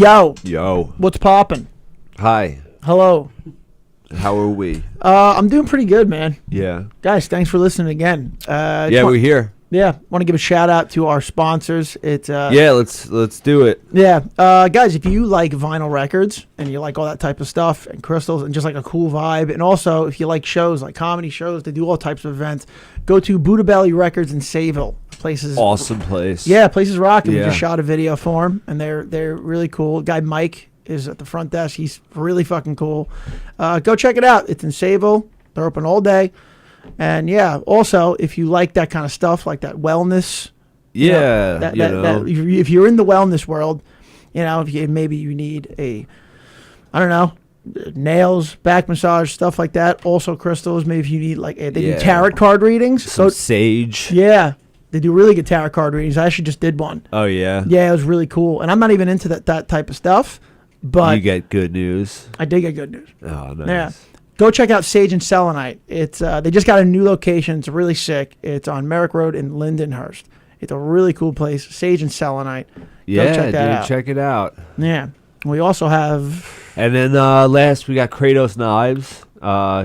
Yo. Yo. What's poppin'? Hi. Hello. How are we? I'm doing pretty good, man. Yeah. Guys, thanks for listening again. Yeah, we're here. Yeah, want to give a shout out to our sponsors. It's Yeah, let's do it. Yeah, guys, if you like vinyl records and you like all that type of stuff and crystals and just like a cool vibe, and also if you like shows like comedy shows, they do all types of events. Go to Buddha Belly Records in Sayville. Places Awesome place. Yeah, places rocking. Yeah. We just shot a video for them, and they're really cool. Guy Mike is at the front desk. He's really fucking cool. Go check it out. It's in Sayville. They're open all day. And yeah, also if you like that kind of stuff, like that wellness, Yeah. that if you're in the wellness world, maybe you need I don't know, nails, back massage, stuff like that. Also crystals. Maybe if you need they do tarot card readings. Some sage. Yeah, they do really good tarot card readings. I actually just did one. Oh yeah. Yeah, it was really cool. And I'm not even into that type of stuff, but you get good news. I did get good news. Oh, nice. Yeah. Go check out Sage and Selenite. It's they just got a new location. It's really sick. It's on Merrick Road in Lindenhurst. It's a really cool place. Sage and Selenite. Yeah, check that out. Check it out. Yeah. We also have. And then last we got Kratos Knives.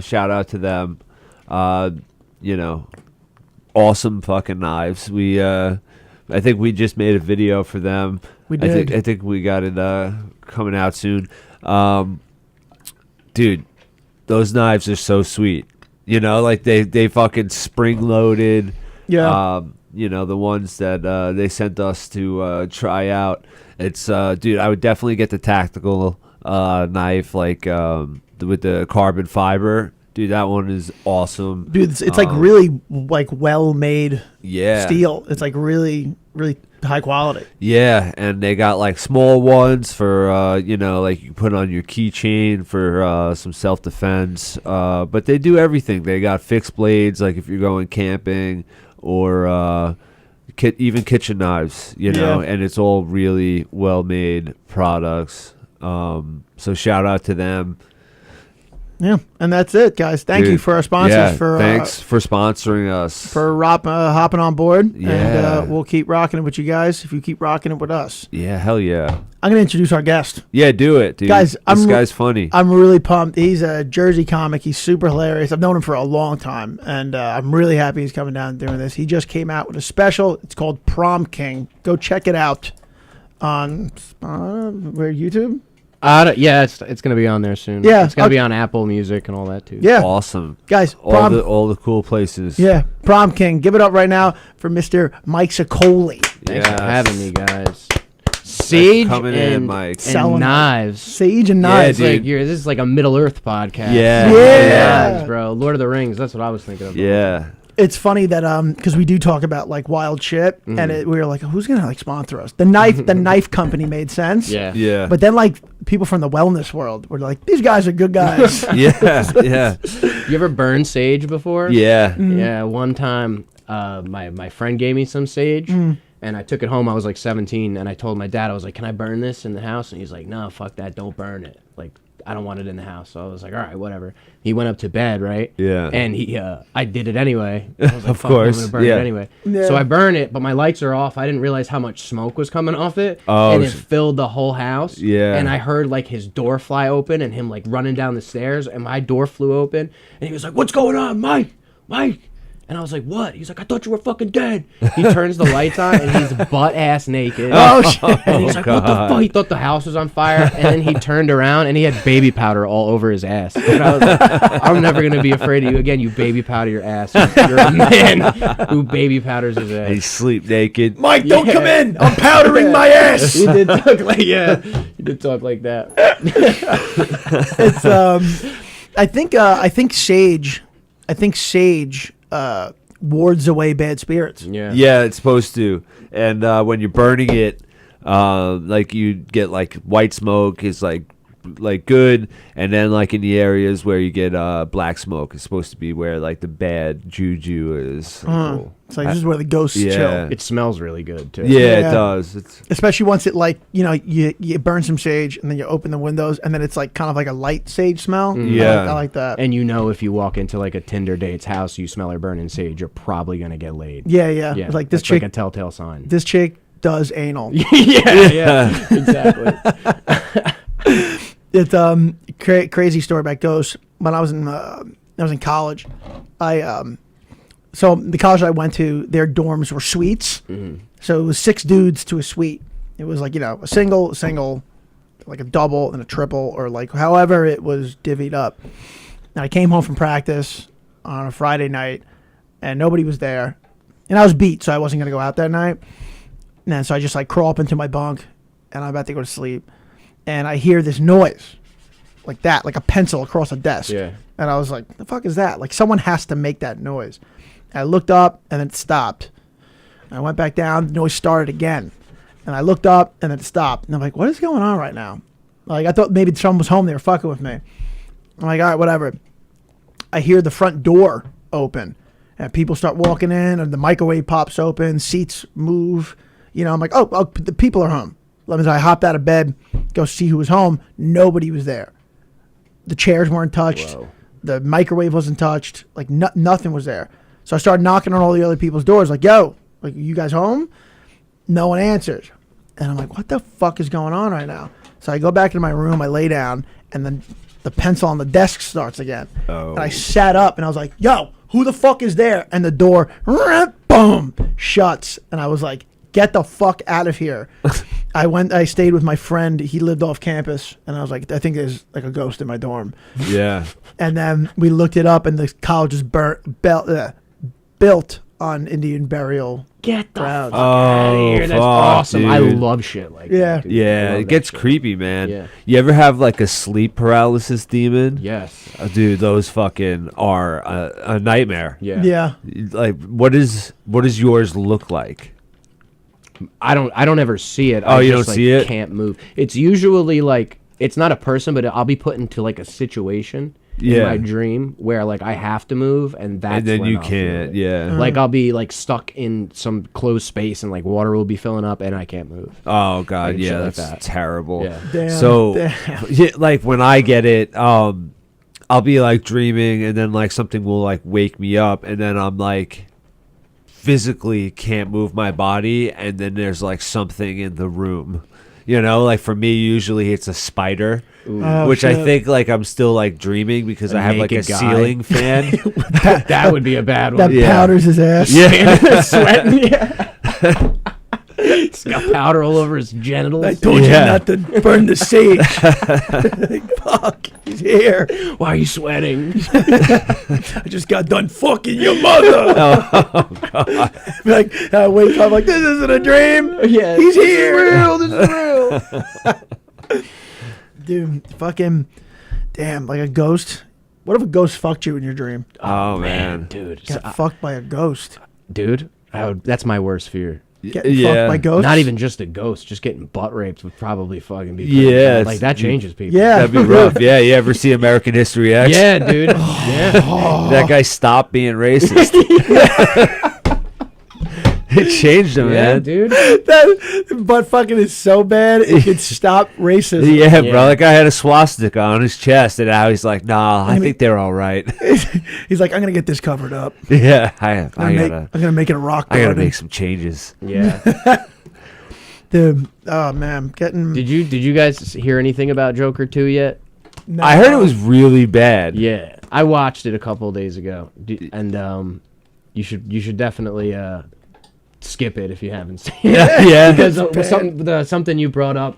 Shout out to them. Awesome fucking knives. We I think we just made a video for them. We did. I think we got it coming out soon. Dude, those knives are so sweet. They fucking spring loaded. Yeah. The ones that they sent us to try out. It's dude, I would definitely get the tactical knife with the carbon fiber. Dude, that one is awesome. Dude, it's really well made steel. It's really, really high quality. Yeah, and they got small ones for you put on your keychain for some self-defense. But they do everything. They got fixed blades, like if you're going camping, or even kitchen knives, and it's all really well-made products. So shout out to them. Yeah, and that's it, guys. Thank you for our sponsors. Thanks for sponsoring us. For hopping on board. Yeah. And we'll keep rocking it with you guys if you keep rocking it with us. Yeah, hell yeah. I'm going to introduce our guest. Yeah, do it, dude. Guys, this guy's funny. I'm really pumped. He's a Jersey comic. He's super hilarious. I've known him for a long time, and I'm really happy he's coming down and doing this. He just came out with a special. It's called Prom King. Go check it out on YouTube? Yeah, it's going to be on there soon. Yeah, it's going to be on Apple Music and all that too. Yeah, awesome, guys. All the cool places. Yeah, Prom King. Give it up right now for Mr. Mike Sicoli. Thanks for having me, guys. Sage and knives. Sage and knives. Yeah, this is like a Middle Earth podcast. Yeah, knives, bro. Lord of the Rings. That's what I was thinking of. Yeah. It's funny that because we do talk about wild shit, and we were like, who's gonna sponsor us? The knife company made sense. Yeah. But then people from the wellness world were like, these guys are good guys. yeah. You ever burned sage before? Yeah. Yeah. One time, my friend gave me some sage, and I took it home. I was 17, and I told my dad, I was like, "Can I burn this in the house?" And he's like, "No, fuck that. Don't burn it. I don't want it in the house." So I was like, all right, whatever. He went up to bed, right? Yeah. And I did it anyway. I was like, of fuck, course. I'm gonna burn it anyway. Yeah. So I burn it, but my lights are off. I didn't realize how much smoke was coming off it. Oh, and it filled the whole house. Yeah. And I heard his door fly open and him running down the stairs, and my door flew open, and he was like, "What's going on, Mike? Mike?" And I was like, "What?" He's like, "I thought you were fucking dead." He turns the lights on, and he's butt-ass naked. Oh, shit. And he's like, "What the fuck?" He thought the house was on fire. And then he turned around, and he had baby powder all over his ass. And I was like, "I'm never going to be afraid of you again, you baby powder your ass. You're a man who baby powders his ass." They sleep naked. Mike, don't come in. I'm powdering my ass. He did talk he did talk like that. It's I think sage wards away bad spirits. Yeah, it's supposed to. And when you're burning it, you get white smoke is good, and then in the areas where you get black smoke is supposed to be where the bad juju is. It's this is where the ghosts chill. It smells really good too. Yeah, it does. Especially once it you burn some sage and then you open the windows and then it's kind of like a light sage smell. Yeah, I like that. And if you walk into a Tinder date's house, you smell her burning sage, you're probably gonna get laid. Yeah. It's this chick, a telltale sign. This chick does anal. yeah, exactly. It's crazy story about ghosts. When I was in college, so the college I went to, their dorms were suites. Mm-hmm. So it was 6 dudes to a suite. It was like, a single, like a double and a triple, or like however it was divvied up. And I came home from practice on a Friday night, and nobody was there. And I was beat, so I wasn't gonna go out that night. And then so I just like crawl up into my bunk, and I'm about to go to sleep, and I hear this noise, like that, like a pencil across a desk. Yeah. And I was like, the fuck is that? Like someone has to make that noise. And I looked up, and then it stopped. I went back down, the noise started again. And I looked up, and then it stopped. And I'm like, what is going on right now? Like, I thought maybe someone was home, they were fucking with me. I'm like, all right, whatever. I hear the front door open, and people start walking in, and the microwave pops open, seats move. I'm like, oh, the people are home. I hopped out of bed, go see who was home. Nobody was there. The chairs weren't touched. Whoa. The microwave wasn't touched. Like, nothing was there. So I started knocking on all the other people's doors, like, yo, like, you guys home? No one answered. And I'm like, what the fuck is going on right now? So I go back into my room, I lay down, and then the pencil on the desk starts again. Oh. And I sat up, and I was like, yo, who the fuck is there? And the door, boom, shuts. And I was like, get the fuck out of here. I stayed with my friend. He lived off campus. And I was like, I think there's like a ghost in my dorm. Yeah. And then we looked it up, and the college is built on Indian burial. Get the grounds. fuck out of here. That's fuck, awesome. I dude. love shit like Yeah. that. Dude. I Yeah, love it that gets shit. creepy, man. Yeah. You ever have like a sleep paralysis demon? Yes. Dude, those fucking are a nightmare. Yeah. Yeah. Like, what does yours look like? I don't ever see it. Oh, I you just, don't see it? Can't move. It's usually like it's not a person, but I'll be put into like a situation in Yeah. my dream where like I have to move, and that's And then when you I'll feel can't. it. Yeah. Like I'll be like stuck in some closed space, and like water will be filling up, and I can't move. Oh god, Like, yeah, shit like that's that. terrible. Yeah. Damn. So, Damn. yeah, like when I get it, I'll be like dreaming, and then like something will like wake me up, and then I'm like physically can't move my body, and then there's like something in the room. Like for me, usually it's a spider, Oh, which I shit. think like I'm still like dreaming because A I have like a naked guy. ceiling fan. That would be a bad That one. Yeah. powders his ass. Yeah. Sweating. Yeah. He's got powder all over his genitals. I told Yeah. you not to burn the sage. Like, fuck, he's here. Why are you sweating? I just got done fucking your mother. Oh god. Like, I wake up like, this isn't a dream. Yeah, He's this here. This is real. Dude, fucking, damn, like a ghost. What if a ghost fucked you in your dream? Oh man. dude. Got fucked by a ghost. Dude, that's my worst fear. Getting Yeah. fucked by ghosts? Not even just a ghost, just getting butt raped would probably fucking be pretty Yeah, bad. it's- Like that changes people. Yeah. That'd be rough. Yeah, you ever see American History X? Yeah, dude. Yeah. That guy stopped being racist. It changed him, Yeah, man. dude. That butt fucking is so bad, it could stop racism. Yeah, Yeah. bro. That guy had a swastika on his chest, and now he's like, "Nah, I think they're all right." He's like, I'm going to get this covered up. Yeah, I'm I going to make it a rock I gotta garden. make some changes. Yeah. Dude, oh, man. Getting... Did you guys hear anything about Joker 2 yet? No. I heard it was really bad. Yeah. I watched it a couple of days ago. And you should definitely skip it if you haven't seen it. Yeah. Because something you brought up.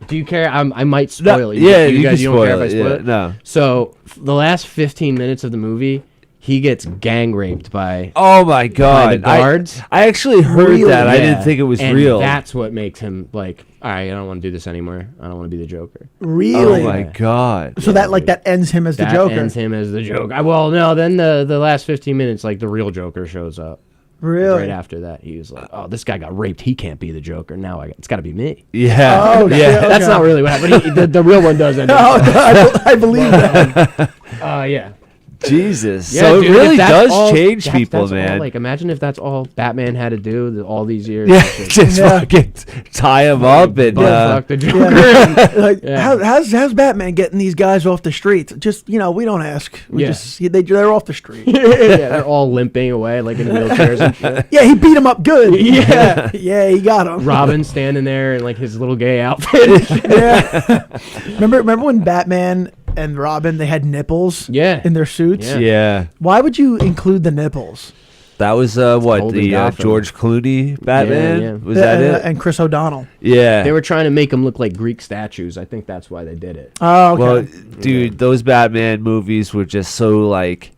Do you care? I might spoil it. Yeah, you can guys don't care if I spoil spoil it. it? No. So the last 15 minutes of the movie, he gets gang raped by Oh my god. the guards. I actually heard Really? that. I Yeah. didn't think it was And real. That's what makes him like, all right, I don't want to do this anymore. I don't want to be the Joker. Really? Oh my god. So that, like, that ends him as the That Joker? ends him as the Joker. Well, no, then the last 15 minutes, like the real Joker shows up. Really? Right after that, he was like, "Oh, this guy got raped. He can't be the Joker. Now it's got to be me." Yeah. Oh, yeah. shit. That's Okay. not really what happened. The real one does end Oh, up. I believe that. Yeah. Jesus. Yeah, So dude, it really if that's does all- change that's people, all, man. like, imagine if that's all Batman had to do all these years. Yeah, Just just Yeah. fucking tie him up and fuck the Joker. Yeah. Like, Yeah. how's Batman getting these guys off the streets? Just we don't ask. We Yeah. just they're off the street. Yeah, they're all limping away like in wheelchairs and shit. Yeah, he beat him up good. Yeah. Yeah, he got him. Robin standing there in like his little gay outfit. Yeah. remember when Batman and Robin, they had nipples Yeah. in their suits? Yeah. yeah. Why would you include the nipples? That was what Golden the Gotham. George Clooney Batman yeah. was that it? And Chris O'Donnell. Yeah. They were trying to make them look like Greek statues. I think that's why they did it. Oh, okay. Well, dude, those Batman movies were just so like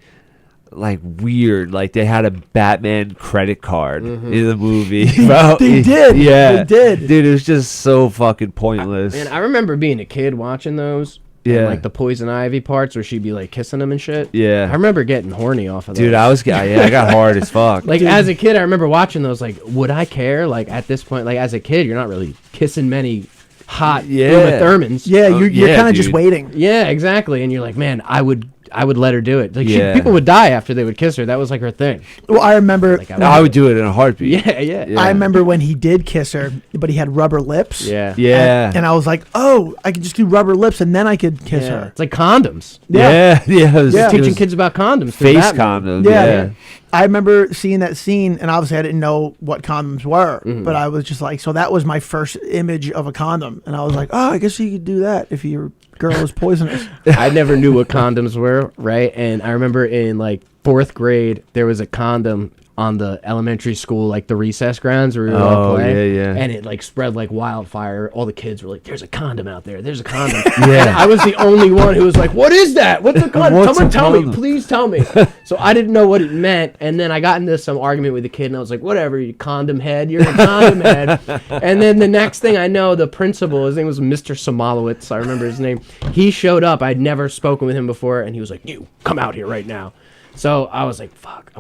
weird. Like they had a Batman credit card in the movie. Bro, They did. Yeah, They did. Dude, it was just so fucking pointless. And I remember being a kid watching those. Yeah. And, like the Poison Ivy parts where she'd be like kissing them and shit. Yeah. I rember getting horny off of those. Dude, I got hard as fuck. Like as a kid, I remember watching those. Like, would I care? Like at this point, like as a kid, you're not really kissing many hot Yeah. Uma Thurmans. Yeah, Oh, you're yeah, kind of just dude. waiting. Yeah, exactly. And you're like, man, I would let her do it. Like Yeah. people would die after they would kiss her. That was like her thing. Well, I remember. Like, I would do it in a heartbeat. Yeah, yeah, Yeah. I remember when he did kiss her, but he had rubber lips. yeah, Yeah. And I was like, oh, I could just do rubber lips and then I could kiss Yeah. her. It's like condoms. Yeah. Yeah. It was, Yeah. it Teaching was kids about condoms. through face Batman. condoms. Yeah. Yeah. I remember seeing that scene, and obviously I didn't know what condoms were, Mm-hmm. but I was just like, so that was my first image of a condom, and I was like, oh, I guess you could do that if your girl is poisonous. I never knew what condoms were, right? And I remember in like 4th grade, there was a condom on the elementary school, like the recess grounds where we would all Oh, play. yeah, yeah. And it like spread like wildfire. All the kids were like, "There's a condom out there. There's a condom." Yeah. And I was the only one who was like, "What is that? What's a condom? What's Someone a tell me, condom?" please tell me." So I didn't know what it meant, and then I got into some argument with the kid, and I was like, "Whatever, you condom head. You're a condom head." And then the next thing I know, the principal, his name was Mr. Somalowitz. I remember his name. He showed up. I'd never spoken with him before, and he was like, "You come out here right now." So I was like, "Fuck!"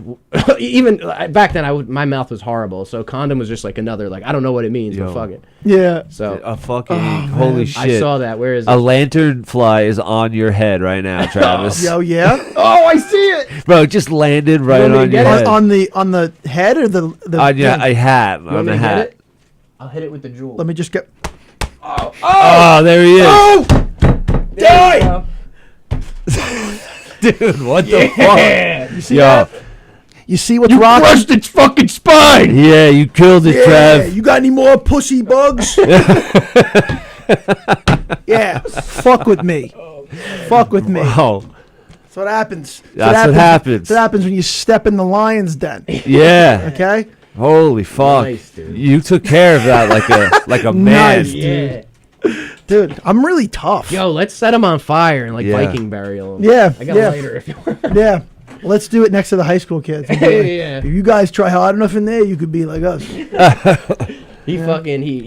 Even back then, my mouth was horrible. So condom was just like another, like I don't know what it means, Yo. but fuck it. Yeah. So A fucking holy shit. I saw that. Where is A it? lantern fly is on your head right now, Travis. Yo, yeah. Oh, I see it. Bro, it just landed right want me to on get your it? head. on the head or the On your thing? a hat. You On want the me to get hat. it? I'll hit it with the jewel. Let me just get. Oh, there he is. Oh, Die! Dude, what the fuck? you see Yo. that? You see what's rocking? Crushed its fucking spine. Yeah, you killed it, Yeah. Trev. You got any more pussy bugs? Yeah. Fuck with me. Fuck with me. Oh, That's what happens. That's what happens. That's what happens when you step in the lion's den. yeah. Okay. Holy fuck. Nice, dude. You took care of that like a man. Nice. Yeah. Dude, I'm really tough. Yo, let's set him on fire and like Yeah. Viking burial him. Yeah, I got yeah. a lighter if you want. Yeah. Let's do it next to the high school kids. And be like, Yeah. If you guys try hard enough in there, you could be like us. He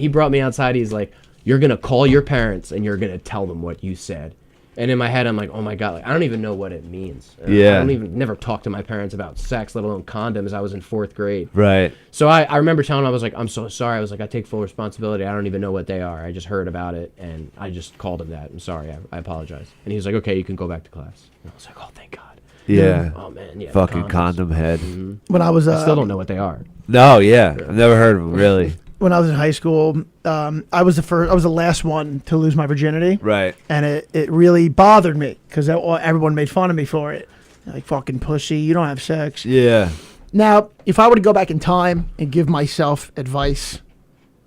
brought me outside. He's like, "You're gonna call your parents and you're gonna tell them what you said." And in my head, I'm like, "Oh my god!" Like, I don't even know what it means. Yeah. I don't even never talked to my parents about sex, let alone condoms. I was in 4th grade. Right. So I remember telling him, I was like, "I'm so sorry." I was like, "I take full responsibility. I don't even know what they are. I just heard about it and I just called him that. I'm sorry. I apologize." And he was like, "Okay, you can go back to class." And I was like, "Oh, thank God." Yeah. Oh man, yeah. the Fucking condoms. condom head. When I was I still don't know what they are. No, yeah. I've never heard of him, really. when I was in high school, I was the last one to lose my virginity. Right. And it really bothered me because everyone made fun of me for it. Like, fucking pussy, you don't have sex. Yeah. Now, if I were to go back in time and give myself advice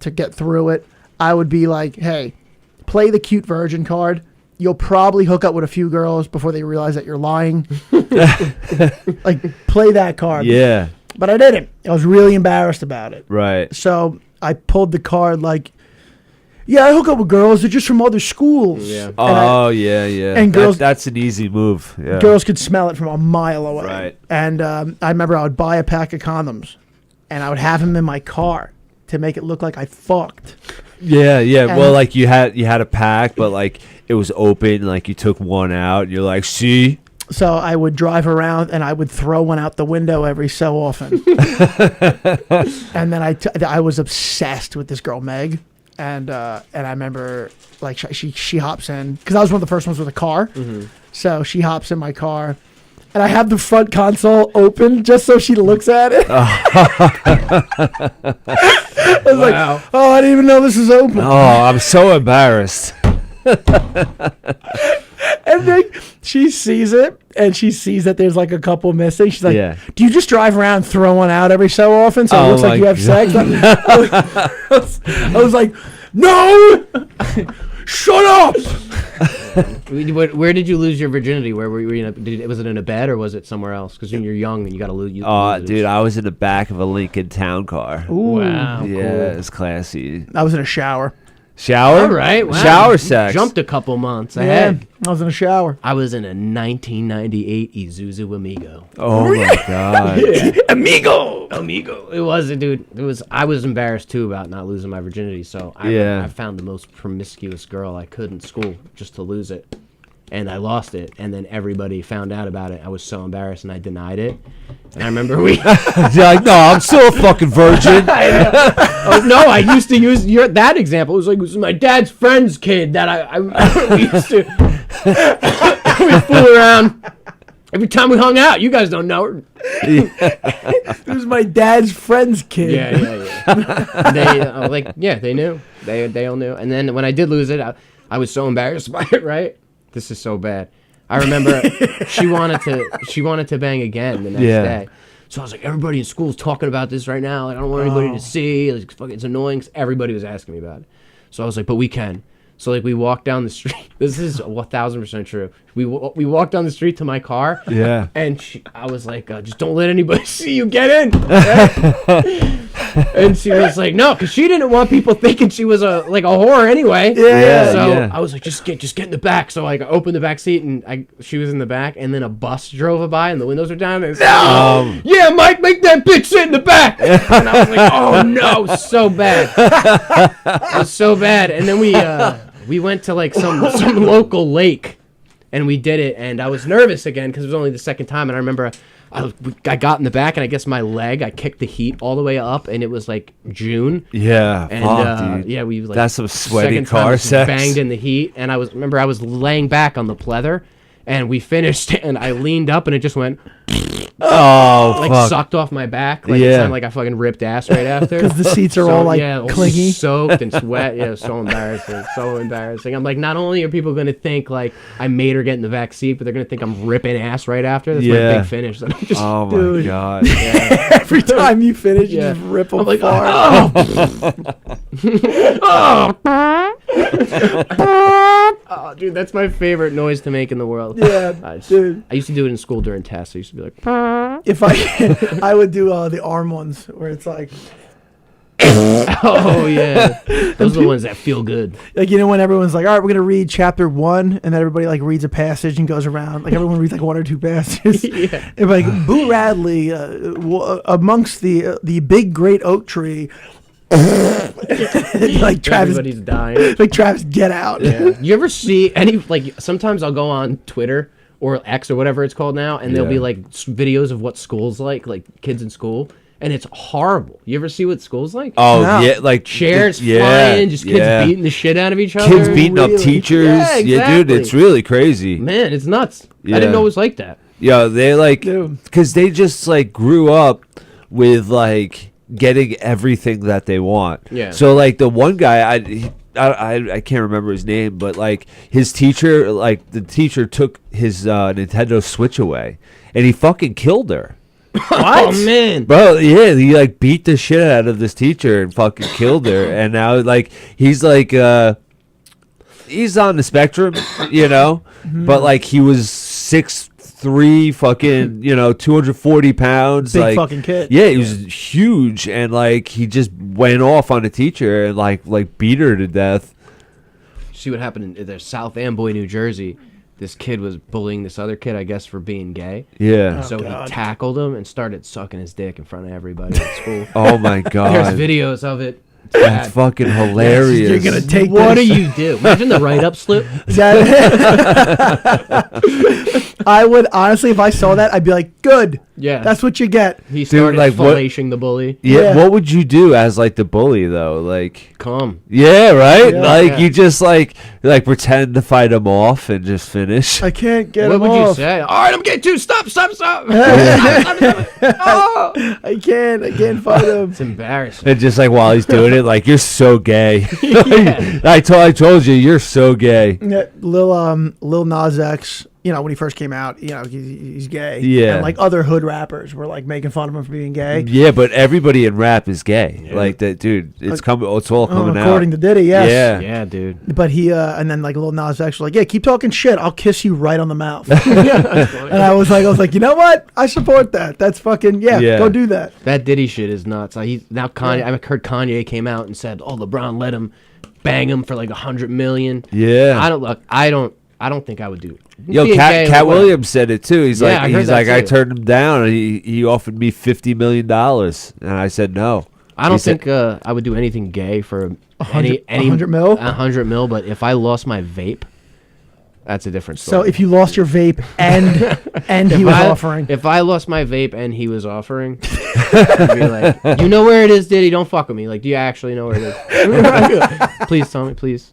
to get through it, I would be like, hey, play the cute virgin card. You'll probably hook up with a few girls before they realize that you're lying. Like, play that card. Yeah. But I didn't. I was really embarrassed about it. Right. So I pulled the card like, yeah, I hook up with girls. They're just from other schools. Yeah. Oh, yeah, yeah. and girls- that's an easy move. Yeah. Girls could smell it from a mile away. Right. And I remember I would buy a pack of condoms, and I would have them in my car to make it look like I fucked. Yeah, yeah. And- Well, like you had a pack, but like it was open. Like you took one out, and you're like, see. So I would drive around, and I would throw one out the window every so often. And then I was obsessed with this girl, Meg. And I remember, like, she hops in, because I was one of the first ones with a car. Mm-hmm. So she hops in my car, and I have the front console open just so she looks at it. I was like, oh, I didn't even know this was open. Oh, I'm so embarrassed. And then she sees it, and she sees that there's like a couple missing. She's like, Yeah. do you just drive around throwing one out every so often so it Oh looks like my you have God. sex? I was like, no! Shut up! Where did you lose your virginity? Where were you? Was it in a bed or was it somewhere else? Because when you're young and you got to lose. Oh, dude, I was in the back of a Lincoln Town Car. Ooh. Wow. Yeah, it's classy. I was in a shower. Shower? All right. Wow. Shower You sex. jumped a couple months Yeah, ahead. I was in a shower. I was in a 1998 Isuzu Amigo. Oh my God. Amigo! It was, dude. I was embarrassed too about not losing my virginity. So I found the most promiscuous girl I could in school just to lose it. And I lost it, and then everybody found out about it. I was so embarrassed, and I denied it. And I remember You're like, no, I'm still a fucking virgin. no, I used to use that example. It was my dad's friend's kid that we used to we fool around every time we hung out. You guys don't know her. It was my dad's friend's kid. Yeah. They knew. They all knew. And then when I did lose it, I was so embarrassed by it. Right. This is so bad. I remember she wanted to bang again the next day. So I was like, everybody in school is talking about this right now. Like, I don't want anybody to see. Like, it's annoying. Everybody was asking me about it. So I was like, but we can. So like we walked down the street. This is 1,000% true. We walked down the street to my car. Yeah. And I was like, just don't let anybody see you get in. Right? And she was like, no, because she didn't want people thinking she was a whore anyway. Yeah. So yeah. I was like, just get in the back. So like I opened the back seat and she was in the back, and then a bus drove by and the windows were down. And yeah, Mike, make that bitch sit in the back. And I was like, oh no, so bad. It was so bad. And then we went to like some local lake, and we did it, and I was nervous again because it was only the second time, and I remember I got in the back, and I guess my leg, I kicked the heat all the way up, and it was like June. Yeah. And Fuck, dude. yeah, we like That's some sweaty second time car just sex. banged in the heat, and I was laying back on the pleather, and we finished, and I leaned up, and it just went Oh, like fuck. sucked off my back. Like it Yeah. sounded like I fucking ripped ass right after. Because the seats are all like clingy. soaked and sweat. Yeah, it was so embarrassing. So embarrassing. I'm like, not only are people going to think like I made her get in the back seat, but they're going to think I'm ripping ass right after. That's my Yeah. big finish. I'm just, Oh my Dude. God. Every time you finish, you Yeah. just rip them I'm like, apart. oh, dude, that's my favorite noise to make in the world. Yeah, dude. I used to do it in school during tests. I used to be like, If I would do the arm ones where it's like oh yeah, those are the ones that feel good. when everyone's like, all right, we're gonna read chapter 1, and then everybody like reads a passage and goes around. Like everyone reads like 1 or 2 passages. Yeah. And like Boo Radley amongst the big great oak tree. Like Travis, Everybody's dying. like Travis, get out. Yeah. You ever see any sometimes I'll go on Twitter or X or whatever it's called now, and there'll be Yeah. like videos of what school's like kids in school, and it's horrible. You ever see what school's like? Oh No. yeah, like Chairs yeah, flying, just kids beating the shit out of each other. Kids beating up Really? teachers. Yeah, Yeah, dude, exactly. it's really crazy. Man, it's nuts. I Yeah. didn't know it was like that. Yeah, they like Dude. because they just like grew up with like getting everything that they want. Yeah. So like the one guy, I can't remember his name, but like his teacher, like the teacher took his Nintendo Switch away, and he fucking killed her. Oh man. Bro, yeah, he like beat the shit out of this teacher and fucking killed her, and now like he's on the spectrum, but like he was 6'3", fucking 240 pounds, Big like fucking kid. Yeah, he was huge, and like he just went off on a teacher and like beat her to death. See what happened in the South Amboy, New Jersey. This kid was bullying this other kid, I guess, for being gay. Yeah. So God. he tackled him and started sucking his dick in front of everybody at school. Oh my There's god. videos of it. It's That's bad. fucking hilarious. You're gonna take What do this. you do? Imagine the write-up slip. I would honestly, if I saw that, I'd be like, good. Yeah. That's what you get. He started like, what- fellation the bully. Yeah, Yeah. what would you do as like the bully though? Like Come. yeah, right? Yeah. Like Yeah. you just like like pretend to fight him off and just finish. I can't get What him would off. you say? All right, I'm getting two. Stop. Oh! I can't fight him. It's embarrassing. And just like while he's doing it, like, you're so gay. Yeah. I told you, you're so gay. Yeah, Lil Nas X, you know, when he first came out, you know, he's gay. Yeah. And like other hood rappers were like making fun of him for being gay. Yeah, but everybody in rap is gay. Yeah. Like that, dude. It's coming. It's all coming out. According to Diddy, yes. Yeah. Yeah, dude. But he and then like Lil Nas X was like, yeah, keep talking shit. I'll kiss you right on the mouth. And I was like, you know what? I support that. That's fucking Yeah. Go do that. That Diddy shit is nuts. Now Kanye. I heard Kanye came out and said, "Oh, LeBron let him bang him for like $100 million." Yeah. I don't think I would do it. Yo, Being gay or Cat whatever. Williams said it too. He's Yeah, I heard that I too. turned him down, and he offered me $50 million, and I said no. I don't He said- think I would do anything gay for any 100 mil? 100 mil. But if I lost my vape, that's a different So story. if you lost your vape and he was offering. If I lost my vape and he was offering, I'd be like, you know where it is, Diddy? Don't fuck with me. Like, do you actually know where it is? Please tell me, please.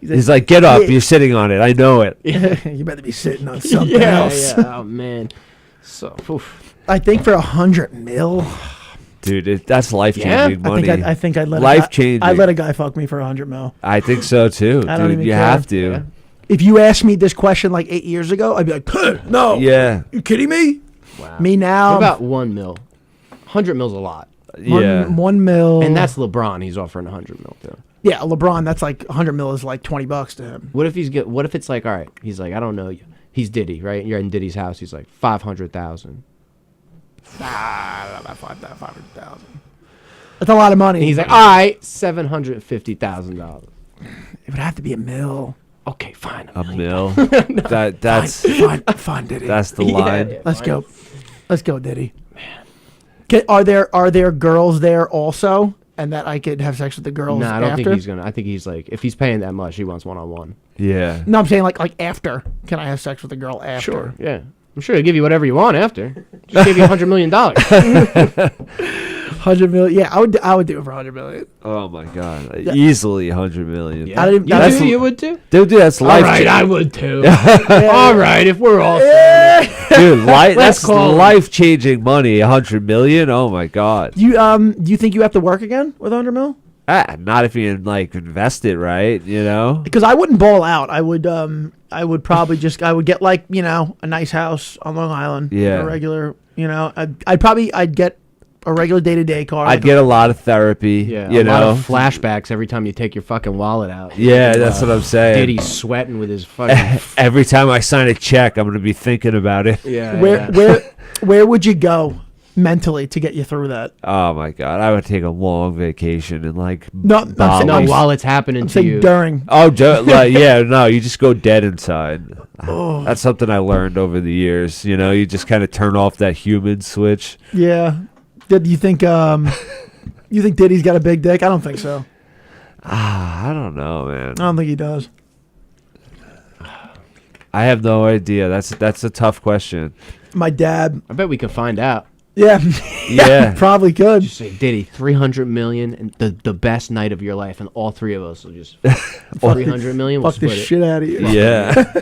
He's like, get up, you're sitting on it. I know it. You better be sitting on something else. Yeah. Oh man. So, oof. I think for 100 mil, Dude, that's life Yeah? changing money. I think I'd let Life-changing. I'd let a guy fuck me for 100 mil. I think so too, I don't dude. even You care. have to. Yeah. If you asked me this question like 8 years ago, I'd be like, no. Yeah. You kidding me? Wow. Me now. What about 1 mil? 100 mil's a lot. Yeah. 1 mil. And that's LeBron. He's offering 100 mil too. yeah, LeBron. That's like 100 mil is like $20 to him. What if what if it's like, all right, he's like, I don't know you. He's Diddy, right? You're in Diddy's house. He's like 500,000. About 500,000. That's a lot of money. And he's like, all right, $750,000. it would have to be a mil. Okay, fine. A million. mill. That's Fine, Diddy. that's the Yeah, line. yeah. Let's go. Let's go, Diddy. Are there girls there also, and that I could have sex with the girls? No, I don't after? think he's gonna. I think he's like, if he's paying that much, he wants one-on-one. Yeah. No, I'm saying like after. Can I have sex with a girl after? Yeah. I'm sure he'll give you whatever you want after. Just give you $100 million. 100 million. Yeah, I would do it for 100 million. Oh my god. Easily 100 million. I didn't- You, that's- you would too? Dude, that's life. All right, I would too. All right, if we're all Dude, that's call him. life changing money. 100 million. Oh my god. Do you think you have to work again with 100 mil? Not if you like invest it right. You know. Because I wouldn't ball out. I would probably I would get like, you know, a nice house on Long Island. Yeah. A regular, you know, I'd get a regular day-to-day car. I'd get a lot of therapy. Yeah, You a lot know. of flashbacks every time you take your fucking wallet out. Yeah, that's what I'm saying. Diddy's sweating with his fucking. Every time I sign a check, I'm gonna be thinking about it. Yeah. Where would you go mentally to get you through that? Oh my god, I would take a long vacation and like. No, I'm Bali. saying, No, while it's happening I'm to saying you. during. Oh, like, yeah, no, you just go dead inside. That's something I learned over the years. You know, you just kind of turn off that human switch. Yeah. Did you think you think Diddy's got a big dick? I don't think so. I don't know, man. I don't think he does. I have no idea. That's a tough question. My dad. I bet we could find out. Yeah. Yeah. Probably could. Just say, Diddy, 300 million and the best night of your life, and all three of us will just 300 million. We'll Fuck the split it. shit out of you. Yeah.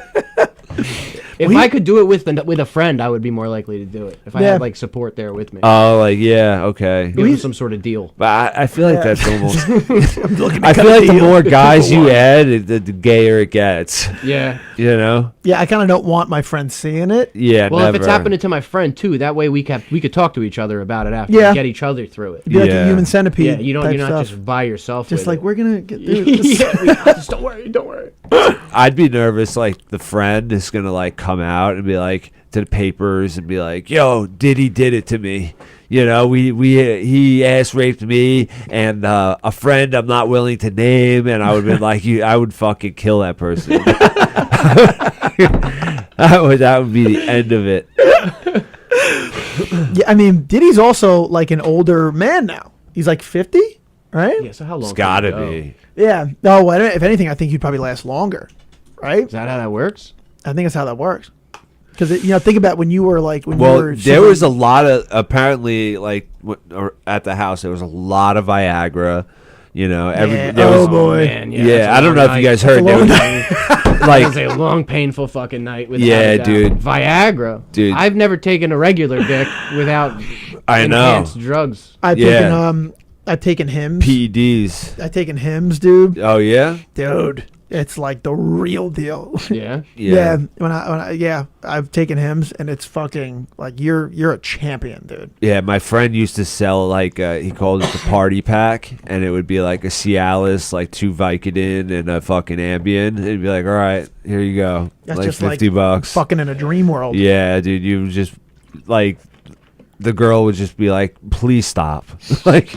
If I could do it with a friend, I would be more likely to do it. If I Yeah. had like support there with me, Oh, like yeah, okay. give them some sort of deal. But I feel like Yeah. that's almost. I'm looking to I cut feel a like the deal. more guys you add, the gayer it gets. Yeah. You know? Yeah, I kind of don't want my friends seeing it. Yeah. Well, never. if it's happening to my friend too, that way we could talk to each other about it after. Yeah. And get each other through it. It'd be like Yeah. a human centipede. Yeah, you're type not stuff. just by yourself. Just with like it. we're gonna get through this. Yeah, just don't worry, don't worry. I'd be nervous, like the friend is gonna like come out and be like to the papers and be like, "Yo, Diddy did it to me." You know, he ass raped me and a friend I'm not willing to name, and I would be like, I would fucking kill that person. that would be the end of it. Yeah, I mean, Diddy's also like an older man now. He's like 50, right? Yeah. So how long? It's can gotta it go? be. Yeah. No, well, if anything, I think he'd probably last longer, right? Is that how that works? I think that's how that works. Because think about when you were like when you Well, were. there was a lot of apparently like or at the house there was a lot of Viagra. You know, Oh, boy. Man, Yeah, that's a I don't long know if you night. guys heard. a long That was a long, painful fucking night. Without Yeah, a doubt. dude. Viagra. Dude. I've never taken a regular dick without I know. enhanced drugs. I've taken Hims. PEDs. I've taken Hims, dude. Oh yeah. Dude, it's like the real deal. Yeah. Yeah, I've taken Hims, and it's fucking like you're a champion, dude. Yeah, my friend used to sell like he called it the party pack, and it would be like a Cialis, like 2 Vicodin and a fucking Ambien. It'd be like, all right, here you go, That's like just $50. Fucking in a dream world. Yeah, dude, you just like the girl would just be like, please stop, like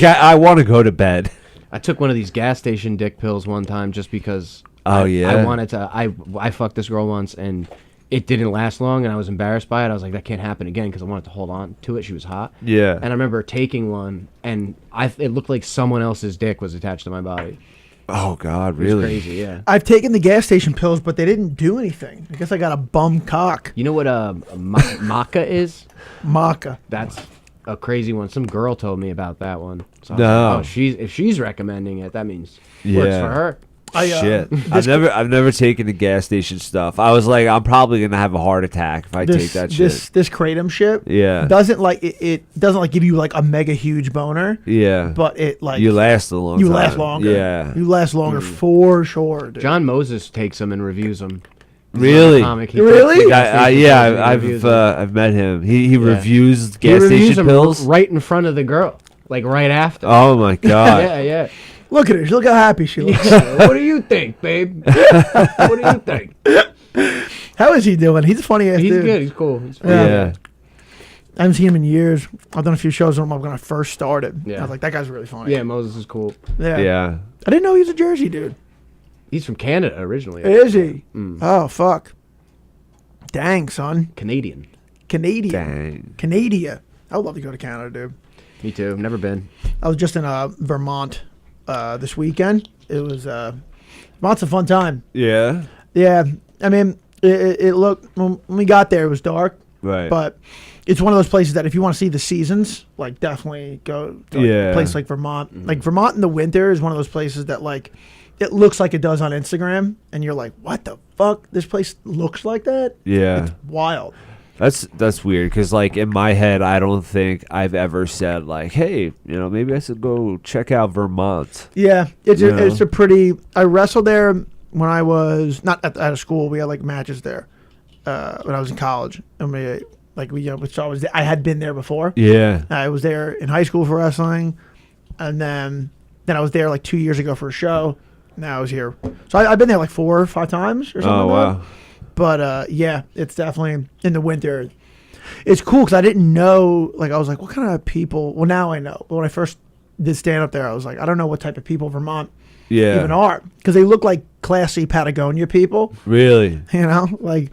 I want to go to bed. I took one of these gas station dick pills one time just because. Oh, I yeah? wanted to. I fucked this girl once and it didn't last long, and I was embarrassed by it. I was like, that can't happen again because I wanted to hold on to it. She was hot. Yeah. And I remember taking one, and it looked like someone else's dick was attached to my body. Oh God, It was really? crazy, yeah. I've taken the gas station pills, but they didn't do anything. I guess I got a bum cock. You know what maca is? Maca. That's a crazy one. Some girl told me about that one. So I was No. like, oh, if she's recommending it, that means works Yeah. for her. Shit, I've never taken the gas station stuff. I was like, I'm probably gonna have a heart attack if I take that shit. This kratom shit. Yeah. Doesn't like it doesn't like give you like a mega huge boner, Yeah, but it like you last a long. you time. last longer. Yeah, You last longer for sure, dude. John Moses takes them and reviews them. Really? Really? I've met him. He reviews He gas reviews station them pills. right in front of the girl, like right after. Oh my god. Yeah, yeah. Look at her. Look how happy she looks. What do you think, babe? What do you think? How is he doing? He's a funny ass He's dude. good. He's cool. He's cool. Yeah. I haven't seen him in years. I've done a few shows with him when I first started. Yeah. I was like, that guy's really funny. Yeah, Moses is cool. Yeah. Yeah. I didn't know he was a Jersey dude. He's from Canada originally. Is he? Mm. Oh, fuck. Dang, son. Canadian. Canadian. Dang. Canada. I would love to go to Canada, dude. Me too. Never been. I was just in Vermont this weekend. It was Vermont's a fun time. Yeah. Yeah. I mean, it looked, when we got there, it was dark. Right. But it's one of those places that if you want to see the seasons, like definitely go to a place like Vermont. Mm-hmm. Like Vermont in the winter is one of those places that like it looks like it does on Instagram, and you're like, what the fuck? This place looks like that? Yeah. It's wild. That's weird because like in my head I don't think I've ever said like, hey, maybe I should go check out Vermont. Yeah, it's Yeah. it's a pretty. I wrestled there when I was not at a school. We had like matches there when I was in college, and I had been there before. Yeah. I was there in high school for wrestling, and then I was there like 2 years ago for a show. Now I was here, so I've been there like 4 or 5 times or something. Oh like that. wow. But yeah, it's definitely in the winter. It's cool because I didn't know. Like I was like, what kind of people? Well, now I know. But when I first did stand up there, I was like, I don't know what type of people Vermont Yeah. even are, because they look like classy Patagonia people. Really? Like.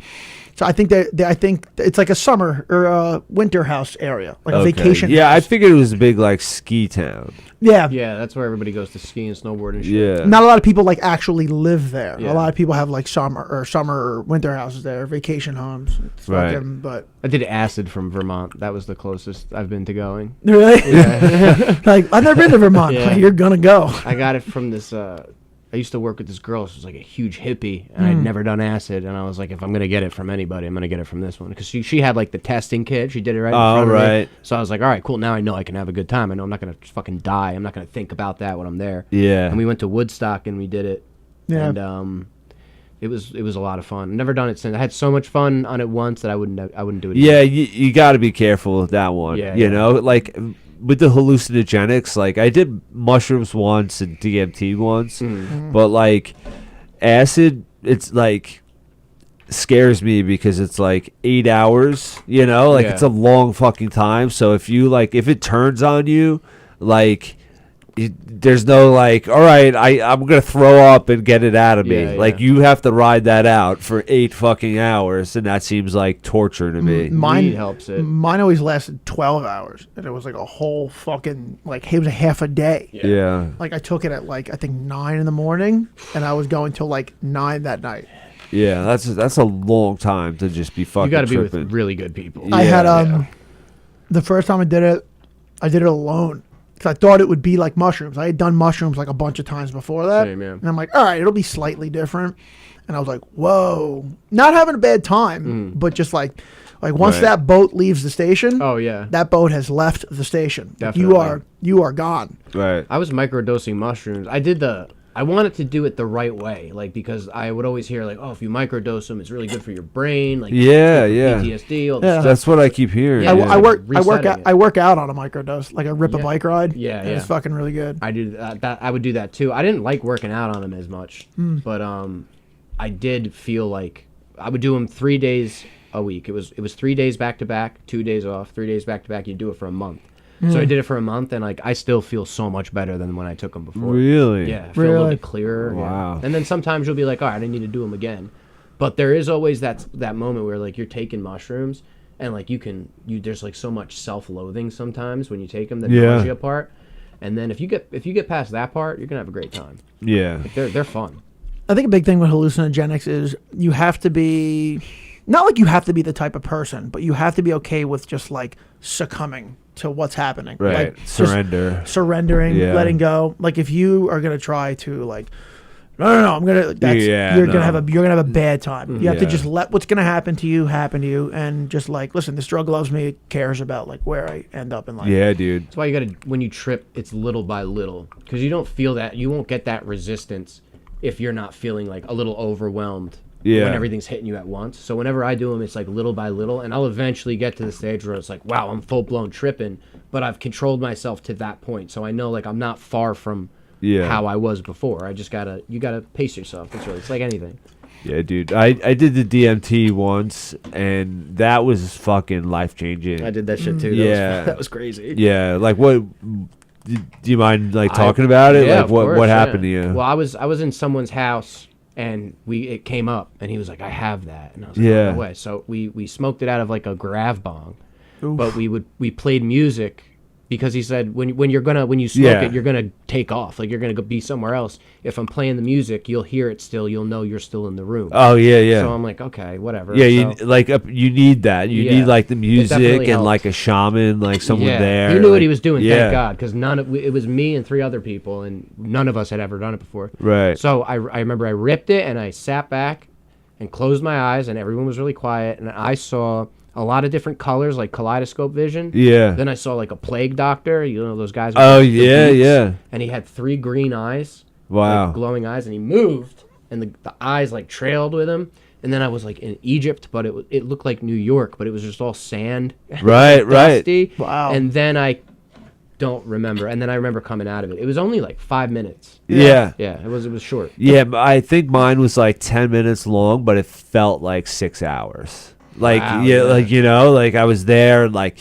So I think I think it's like a summer or a winter house area, like a Okay. vacation. Yeah, I house. figured it was a big like ski town. Yeah. Yeah, that's where everybody goes to ski and snowboard and shit. Yeah. Not a lot of people like actually live there. Yeah. A lot of people have like summer or winter houses there, vacation homes. It's Right. fucking, but I did acid from Vermont. That was the closest I've been to going. really, Yeah. like I've never been to Vermont. Yeah. You're gonna go. I got it from this. I used to work with this girl. She was like a huge hippie, and I'd never done acid. And I was like, if I'm gonna get it from anybody, I'm gonna get it from this one, because she had like the testing kit. She did it right in front of me. right. So I was like, all right, cool. Now I know I can have a good time. I know I'm not gonna fucking die. I'm not gonna think about that when I'm there. Yeah. And we went to Woodstock and we did it. Yeah. And it was a lot of fun. Never done it since. I had so much fun on it once that I wouldn't do it. Yeah, you got to be careful with that one. Yeah, you yeah. know, like with the hallucinogenics, like I did mushrooms once and DMT once, but like acid, it's like scares me because it's like 8 hours, like Yeah. it's a long fucking time. So if if it turns on you, like there's no like, all right, I'm gonna throw up and get it out of me. Yeah, yeah. Like you have to ride that out for 8 fucking hours, and that seems like torture to me. Mine Weed helps it. Mine always lasted 12 hours, and it was like a whole fucking like it was a half a day. Yeah. Like I took it at like I think 9 in the morning, and I was going till like 9 that night. Yeah, that's a long time to just be fucking You got to be tripping. with really good people. I had Yeah. the first time I did it alone. because I thought it would be like mushrooms. I had done mushrooms like a bunch of times before that. Same, yeah. And I'm like, all right, it'll be slightly different. And I was like, whoa. Not having a bad time, but just like once Right. that boat leaves the station, Oh yeah. that boat has left the station. Like, Definitely. you are gone. Right. I was microdosing mushrooms. I wanted to do it the right way, like because I would always hear like, oh, if you microdose them, it's really good for your brain, like Yeah, it's yeah. good for PTSD, all this Yeah. stuff. That's what I keep hearing. Yeah, I work resetting out it. I work out on a microdose. Like I rip a Yeah. bike ride. Yeah, and It's yeah. fucking really good. I do that. I would do that too. I didn't like working out on them as much, but I did feel like I would do them 3 days a week. It was 3 days back to back, 2 days off, 3 days back to back. You do it for a month. So I did it for a month, and like I still feel so much better than when I took them before. Really? Yeah, I feel a little Really? bit clearer. yeah. Wow. And then sometimes you'll be like, all right, I need to do them again. But there is always that moment where like you're taking mushrooms, and like there's like so much self-loathing sometimes when you take them that Yeah. nausea part. And then if you get past that part, you're gonna have a great time. Yeah. Like they're fun. I think a big thing with hallucinogenics is you have to be not like you have to be the type of person, but you have to be okay with just like succumbing to what's happening. Right. Like, just surrendering, Yeah. letting go. Like if you are gonna try to like no, I'm gonna. Yeah, you're no. gonna have a bad time. You have to Yeah. just let what's gonna happen to you, and just like listen. This drug loves me. It cares about like where I end up in life. Yeah, dude. That's why you gotta when you trip, it's little by little because you don't feel that you won't get that resistance if you're not feeling like a little overwhelmed. Yeah. When everything's hitting you at once. So whenever I do them, it's like little by little, and I'll eventually get to the stage where it's like, wow, I'm full blown tripping, but I've controlled myself to that point. So I know like I'm not far from Yeah. how I was before. You gotta pace yourself. It's like anything. Yeah, dude. I did the DMT once, and that was fucking life changing. I did that shit too. Yeah. That was crazy. Yeah, like what? Do you mind like talking about it? Yeah, Like of what course, happened yeah. to you? Well, I was in someone's house and it came up and he was like, I have that, and I was like, Yeah. no way. So we smoked it out of like a grav bong, Oof. but we played music because he said when you smoke Yeah. it, you're gonna take off, like you're gonna go be somewhere else. If I'm playing the music, you'll hear it still. You'll know you're still in the room. Oh yeah, yeah. So I'm like, okay, whatever. Yeah, you So- like you need that. You Yeah. need like the music definitely and helped. like a shaman, like someone yeah. there. He knew what like- he was doing. Yeah. Thank God, because it was me and 3 other people, and none of us had ever done it before. Right. So I remember I ripped it and I sat back and closed my eyes, and everyone was really quiet, and I saw a lot of different colors, like kaleidoscope vision. Yeah. Then I saw like a plague doctor, you know those guys. With Oh the yeah, boots, yeah. And he had 3 green eyes. Wow. Like glowing eyes, and he moved, and the eyes like trailed with him. And then I was like in Egypt, but it looked like New York, but it was just all sand. Right, right. Dusty. Wow. And then I don't remember. And then I remember coming out of it. It was only like 5 minutes. Yeah. Yeah, it was short. Yeah, I think mine was like 10 minutes long, but it felt like 6 hours. Like, Wow, yeah, yeah. like, you know, like I was there and like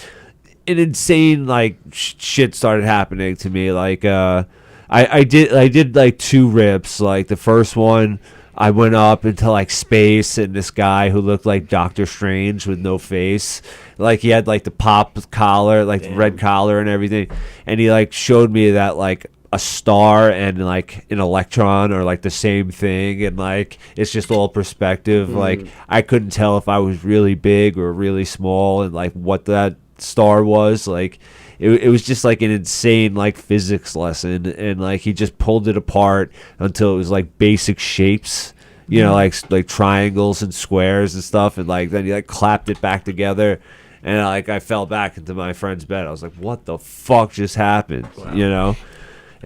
an insane like shit started happening to me. Like, I did like 2 rips. Like the first one, I went up into like space, and this guy who looked like Doctor Strange with no face, like he had like the pop collar, like the red collar and everything, and he like showed me that like a star and like an electron are like the same thing, and like it's just all perspective. Like I couldn't tell if I was really big or really small, and like what that star was. Like it was just like an insane like physics lesson, and like he just pulled it apart until it was like basic shapes, you know, like triangles and squares and stuff, and like then he like clapped it back together, and like I fell back into my friend's bed. I was like, what the fuck just happened? You know.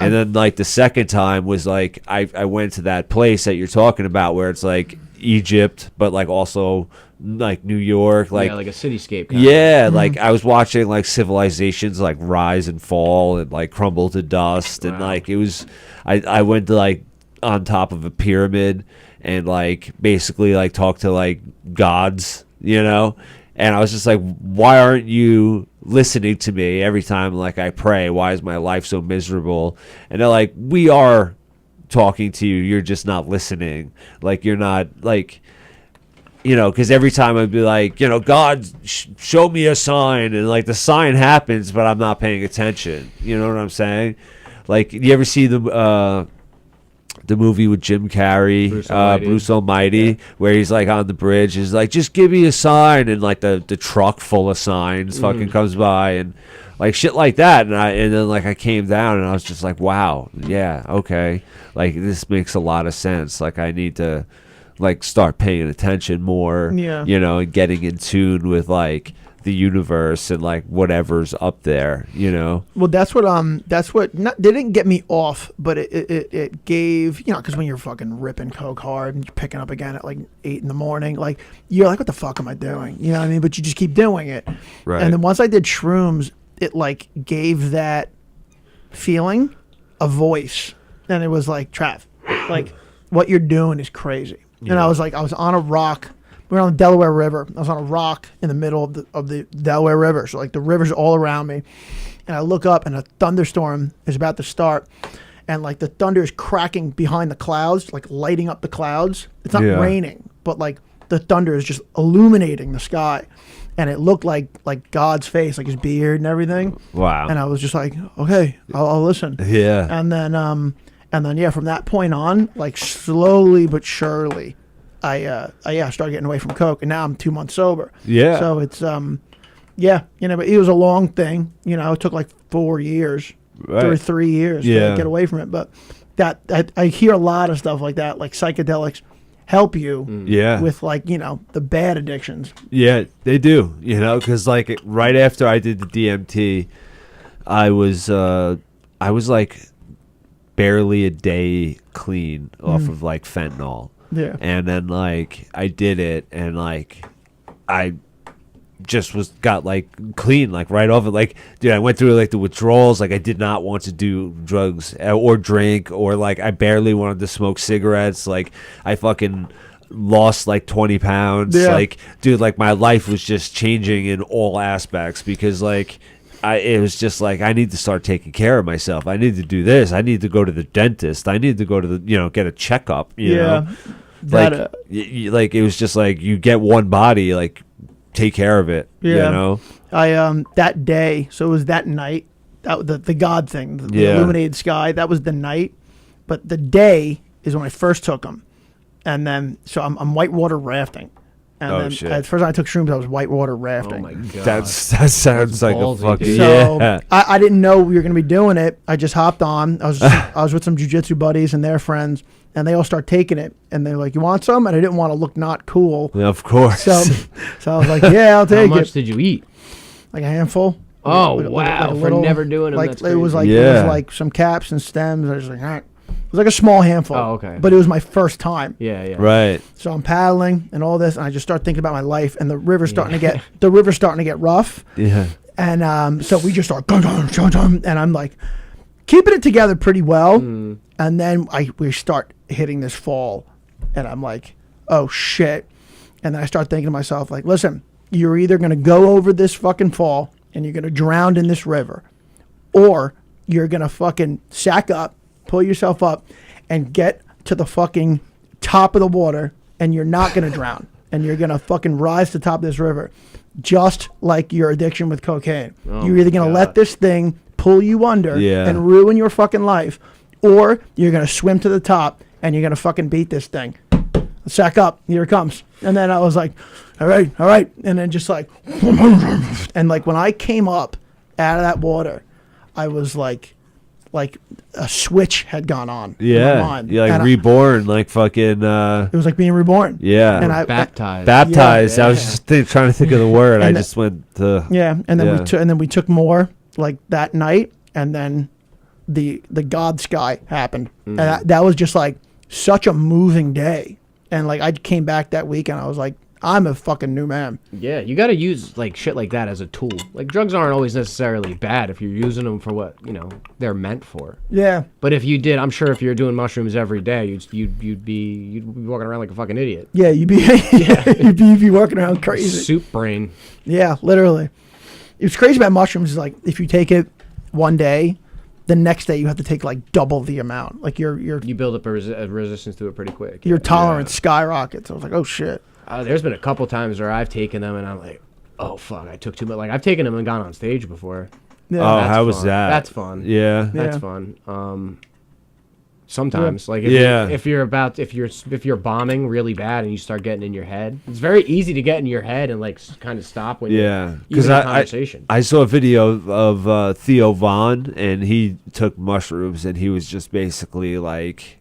And then like the second time was like I went to that place that you're talking about where it's like Egypt, but like also like New York, like yeah, like a cityscape. Kind yeah, like I was watching like civilizations like rise and fall and like crumble to dust, and Wow. like it was I went to like on top of a pyramid and like basically like talked to like gods, you know. And I was just like, why aren't you listening to me every time like I pray? Why is my life so miserable? And they're like, we are talking to you. You're just not listening. Like you're not like, you know, because every time I'd be like, you know, God, show me a sign. And like the sign happens, but I'm not paying attention. You know what I'm saying? Like, you ever see the the movie with Jim Carrey, Bruce Almighty, where he's like on the bridge, he's like, just give me a sign, and like the truck full of signs fucking comes by, and like shit like that, and then like I came down and I was just like, wow, yeah, okay, like this makes a lot of sense. Like I need to like start paying attention more, you know, and getting in tune with like the universe and like whatever's up there, you know. Well, that's what not, they didn't get me off, but it gave, you know, because when you're fucking ripping coke hard and you're picking up again at like 8 in the morning, like you're like, what the fuck am I doing? You know what I mean? But you just keep doing it, Right. And then once I did shrooms, it like gave that feeling a voice, and it was like, Trav, like what you're doing is crazy. And I was on a rock. We were on the Delaware River. I was on a rock in the middle of the Delaware River. So like the river's all around me. And I look up and a thunderstorm is about to start. And like the thunder is cracking behind the clouds, like lighting up the clouds. It's not raining, but like the thunder is just illuminating the sky. And it looked like God's face, like his beard and everything. Wow. And I was just like, okay, I'll listen. Yeah. And then yeah, from that point on, like slowly but surely, I started getting away from coke, and now I'm 2 months sober. Yeah. So it's yeah, you know, but it was a long thing. You know, it took like 4 years, Right. or 3 years to get away from it. But I hear a lot of stuff like that, like psychedelics help you with like, you know, the bad addictions. Yeah, they do, you know, because like right after I did the DMT, I was like barely a day clean off of like fentanyl. Yeah. And then like I did it, and like I just got like clean like right off it. Like, dude, I went through like the withdrawals. Like I did not want to do drugs or drink, or like I barely wanted to smoke cigarettes. Like I fucking lost like 20 pounds. Yeah. Like, dude, like my life was just changing in all aspects, because like it was just like, I need to start taking care of myself. I need to do this. I need to go to the dentist. I need to go to the, you know, get a checkup, you know? That, Like, like it was just like, you get one body, like take care of it, you know? I that day, so it was that night, that the God thing, the illuminated sky, that was the night, but the day is when I first took them. And then, so I'm whitewater rafting. And then at first I took shrooms, I was whitewater rafting. Oh my god, that sounds like ballsy, a fucking dude. So I didn't know we were going to be doing it. I just hopped on. I was with some jujitsu buddies and their friends, and they all start taking it. And they're like, "You want some?" And I didn't want to look not cool. Yeah, of course. So I was like, "Yeah, I'll take it." How much did you eat? Like a handful. Oh Like wow, a for little, never doing them. like That's it was crazy. like it was like some caps and stems. I was like, all right. It was like a small handful. Oh, okay. But it was my first time. Yeah. Right. So I'm paddling and all this, and I just start thinking about my life, and the river's starting to get rough. Yeah. And so we just start dun, dun, dun, dun, and I'm like keeping it together pretty well. And then we start hitting this fall, and I'm like, oh shit. And then I start thinking to myself, like, listen, you're either gonna go over this fucking fall and you're gonna drown in this river, or you're gonna fucking sack up, pull yourself up, and get to the fucking top of the water, and you're not gonna drown, and you're gonna fucking rise to the top of this river, just like your addiction with cocaine. You're either gonna let this thing pull you under and ruin your fucking life, or you're gonna swim to the top and you're gonna fucking beat this thing. Sack up, here it comes. And then I was like, all right, and then just like, and like when I came up out of that water, I was like a switch had gone on. In my mind. You're like And reborn, like fucking. it was like being reborn. Yeah. And I Baptized. Baptized. Yeah. I was just trying to think of the word. I And just went to. Yeah, and then Yeah. we took more like that night, and then the God sky happened, and that was just like such a moving day. And like I came back that week, and I was like, I'm a fucking new man. Yeah, you got to use like shit like that as a tool. Like drugs aren't always necessarily bad if you're using them for what they're meant for. Yeah, But if you did, I'm sure if you're doing mushrooms every day, you'd be walking around like a fucking idiot. yeah, you'd be you'd be working around crazy. Soup brain. Yeah, literally. It's crazy about mushrooms is like if you take it one day, the next day you have to take like double the amount. Like You build up a resistance to it pretty quick. your tolerance skyrockets. I was like, oh shit. There's been a couple times where I've taken them and I'm like, oh fuck, I took too much. Like I've taken them and gone on stage before. Yeah. Oh, That's how was fun. that? That's fun. Yeah. That's Yeah. fun. Sometimes, like if you're bombing really bad and you start getting in your head, it's very easy to get in your head and like kind of stop when because you're in conversation. I saw a video of Theo Vaughn, and he took mushrooms, and he was just basically like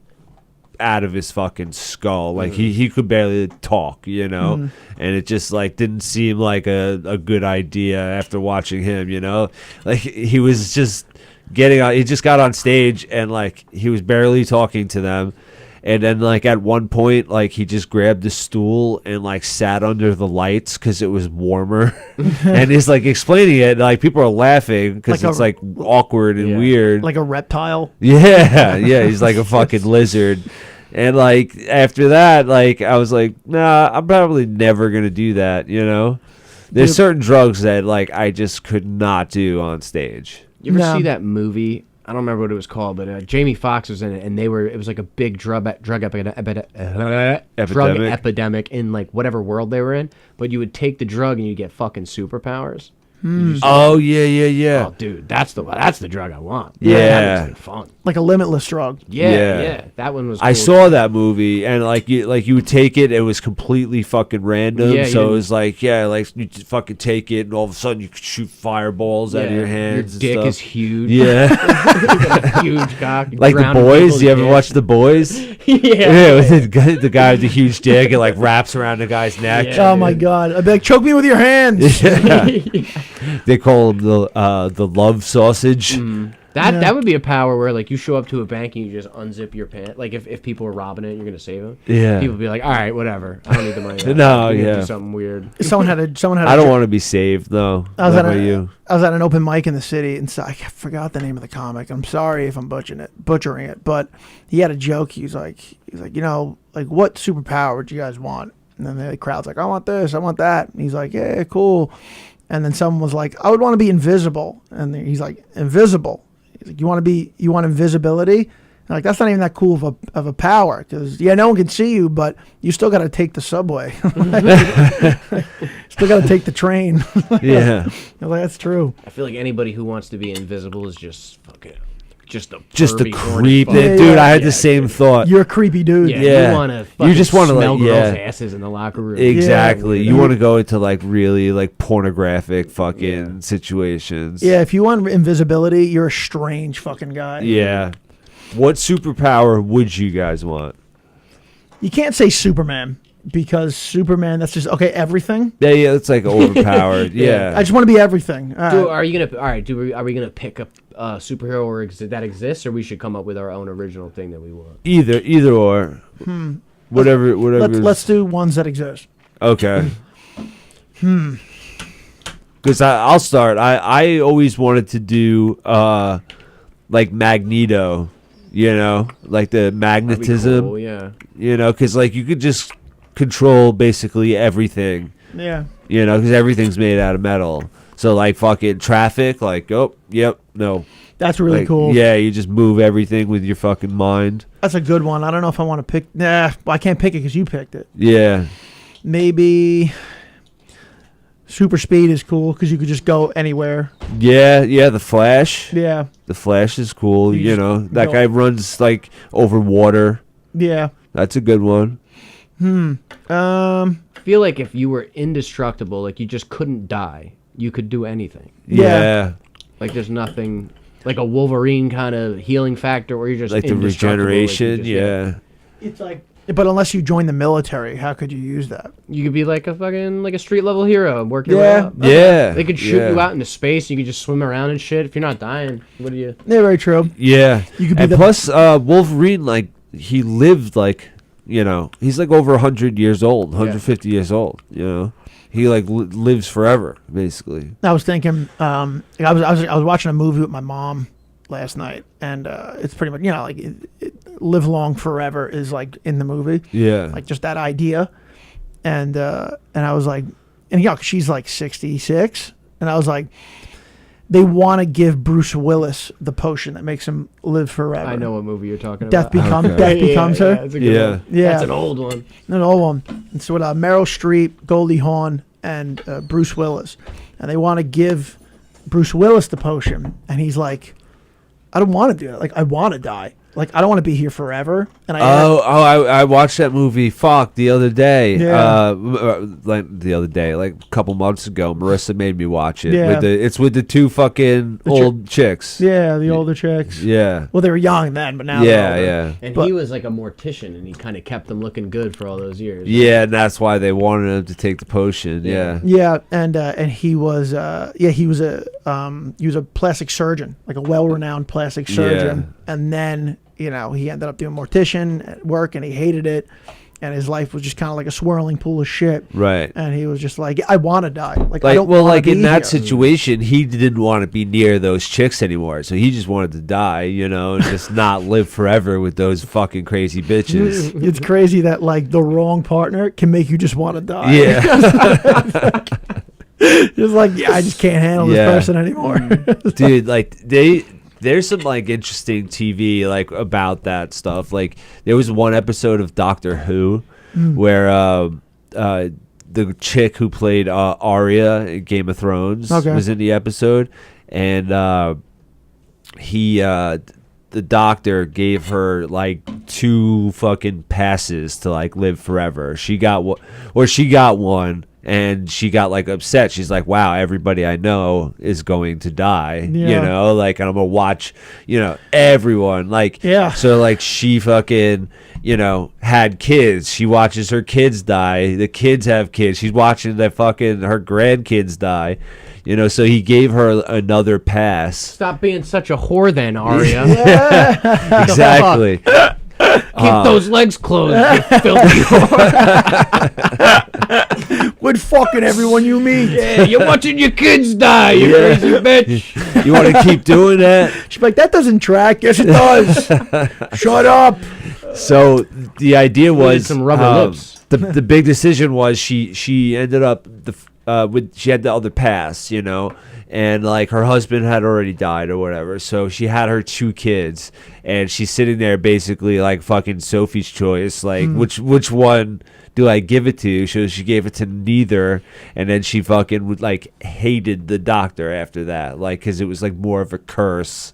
out of his fucking skull, like he could barely talk, and it just like didn't seem like a good idea after watching him, like he was just he just got on stage, and like he was barely talking to them, and then like at one point like he just grabbed the stool and like sat under the lights because it was warmer. And he's like explaining it, and, like people are laughing because it's like awkward and weird, like a reptile. Yeah, he's like a fucking lizard. And like after that, like I was like, nah, I'm probably never gonna do that. There's certain drugs that like I just could not do on stage. You ever see that movie? I don't remember what it was called, but Jamie Foxx was in it, and it was like a big drug epidemic in like whatever world they were in. But you would take the drug and you get fucking superpowers. Oh yeah. Oh, dude, that's the drug I want. Yeah, that was fun. Like a limitless drug. Yeah. That one was. I cool. saw that movie, and like you would take it. It was completely fucking random. Yeah, so it was like like you just fucking take it, and all of a sudden you could shoot fireballs out of your hands. Your dick and is stuff. huge. Yeah, You got a huge cock. like The Boys. You ever watch The Boys? Yeah. With the guy with the huge dick, and like wraps around the guy's neck. Yeah. Oh my god! I'd be like, choke me with your hands. Yeah. They call him the love sausage. That would be a power where like you show up to a bank and you just unzip your pants. Like if people are robbing it, you're gonna save them. Yeah. People would be like, all right, whatever. I don't need the money. No, I'm gonna yeah. do something weird. Someone had I don't want to be saved though. I was What at about you? I was at an open mic in the city, and so I forgot the name of the comic. I'm sorry if I'm butchering it, but he had a joke. He's like, like what superpower would you guys want? And then the crowd's like, I want this, I want that. And he's like, yeah, cool. And then someone was like, I would want to be invisible. And he's like, invisible. He's like, you want invisibility? And like, that's not even that cool of a power, because no one can see you, but you still got to take the subway. Still got to take the train. Yeah. Like, that's true. I feel like anybody who wants to be invisible is just fucking just a creep. Yeah, Dude, yeah. I had the same thought. You're a creepy dude. Yeah. You want to. You just wanna, like, smell girls' yeah. asses in the locker room. Exactly. Yeah. You want to go into like really like pornographic fucking situations. Yeah, if you want invisibility, you're a strange fucking guy. Yeah. What superpower would you guys want? You can't say Superman, because Superman, that's just everything. Yeah, it's like overpowered. Yeah. I just want to be everything. Are we gonna pick a superhero that exists, or we should come up with our own original thing that we want? Either or. Whatever. Let's do ones that exist. Okay. Because I'll start. I always wanted to do like Magneto, like the magnetism. That'd be cool, yeah. Because like you could just control basically everything. Yeah. Because everything's made out of metal. So like fucking traffic, like no. That's really Like, cool. Yeah, you just move everything with your fucking mind. That's a good one. I don't know if I want to pick. I can't pick it because you picked it. Yeah. Maybe super speed is cool because you could just go anywhere. Yeah, the Flash. Yeah. The Flash is cool. You That go- guy runs like over water. Yeah. That's a good one. I feel like if you were indestructible, like you just couldn't die, you could do anything. Yeah. Like there's nothing like a Wolverine kind of healing factor where you're just Like the indestructible, like, you regeneration. just- Yeah. It's like, but unless you join the military, how could you use that? You could be like a street level hero and work your way Yeah. up. Yeah. They could shoot yeah. you out into space. You could just swim around and shit. If you're not dying, what do you? Yeah, very true. Yeah. You could be and the- plus, Wolverine, like, he lived, like, he's like over 100 years old, 150 years old, He, like, lives forever, basically. I was thinking, I was watching a movie with my mom last night, and it's pretty much, like live long forever is like in the movie. Yeah. Like just that idea. And I was like, and she's like 66, and I was like, they want to give Bruce Willis the potion that makes him live forever. I know what movie you're talking Death about. becomes her. That's a good Yeah. one. Yeah. That's an old one. An old one. And so with Meryl Streep, Goldie Hawn, and Bruce Willis, and they want to give Bruce Willis the potion, and he's like, I don't want to do it. Like, I want to die. like I don't want to be here forever. And I watched that movie. Fuck, the other day. Yeah. Like the other day, like a couple months ago. Marissa made me watch it. Yeah. It's with the two fucking old chicks. yeah, the older chicks. Yeah. Well, they were young then, but now Yeah, they're older. yeah. And But- he was like a mortician, and he kind of kept them looking good for all those years. Yeah, and that's why they wanted him to take the potion. Yeah. Yeah, and he was he was a plastic surgeon, like a well-renowned plastic surgeon, and then he ended up doing mortician at work, and he hated it, and his life was just kind of like a swirling pool of shit. Right. And he was just like, I want to die. Like I Like, don't well, wanna like be in that here. situation, he didn't want to be near those chicks anymore. So he just wanted to die, and just not live forever with those fucking crazy bitches. It's crazy that like the wrong partner can make you just want to die. Yeah. Just like, I just can't handle this Yeah. person anymore. Dude, like there's some like interesting TV like about that stuff. Like there was one episode of Doctor Who where the chick who played Arya in Game of Thrones was in the episode, and the doctor gave her like 2 fucking passes to like live forever. She got one. And she got like upset. She's like, "Wow, everybody I know is going to die." Yeah. Like, and I'm gonna watch, everyone. Like, Yeah. So like, she fucking, had kids. She watches her kids die. The kids have kids. She's watching her grandkids die. So he gave her another pass. Stop being such a whore, then, Arya. Exactly. Keep those legs closed, you filthy whore. Quit fucking everyone you meet. Yeah, you're watching your kids die, you crazy bitch. You want to keep doing that? She's like, that doesn't track. Yes, it does. Shut up. So the idea was some rubber lips. The big decision was she ended up she had the other pass, and like her husband had already died or whatever, so she had her 2 kids, and she's sitting there basically like fucking Sophie's Choice, like which one do I give it to? So she gave it to neither, and then she fucking hated the doctor after that, like because it was like more of a curse,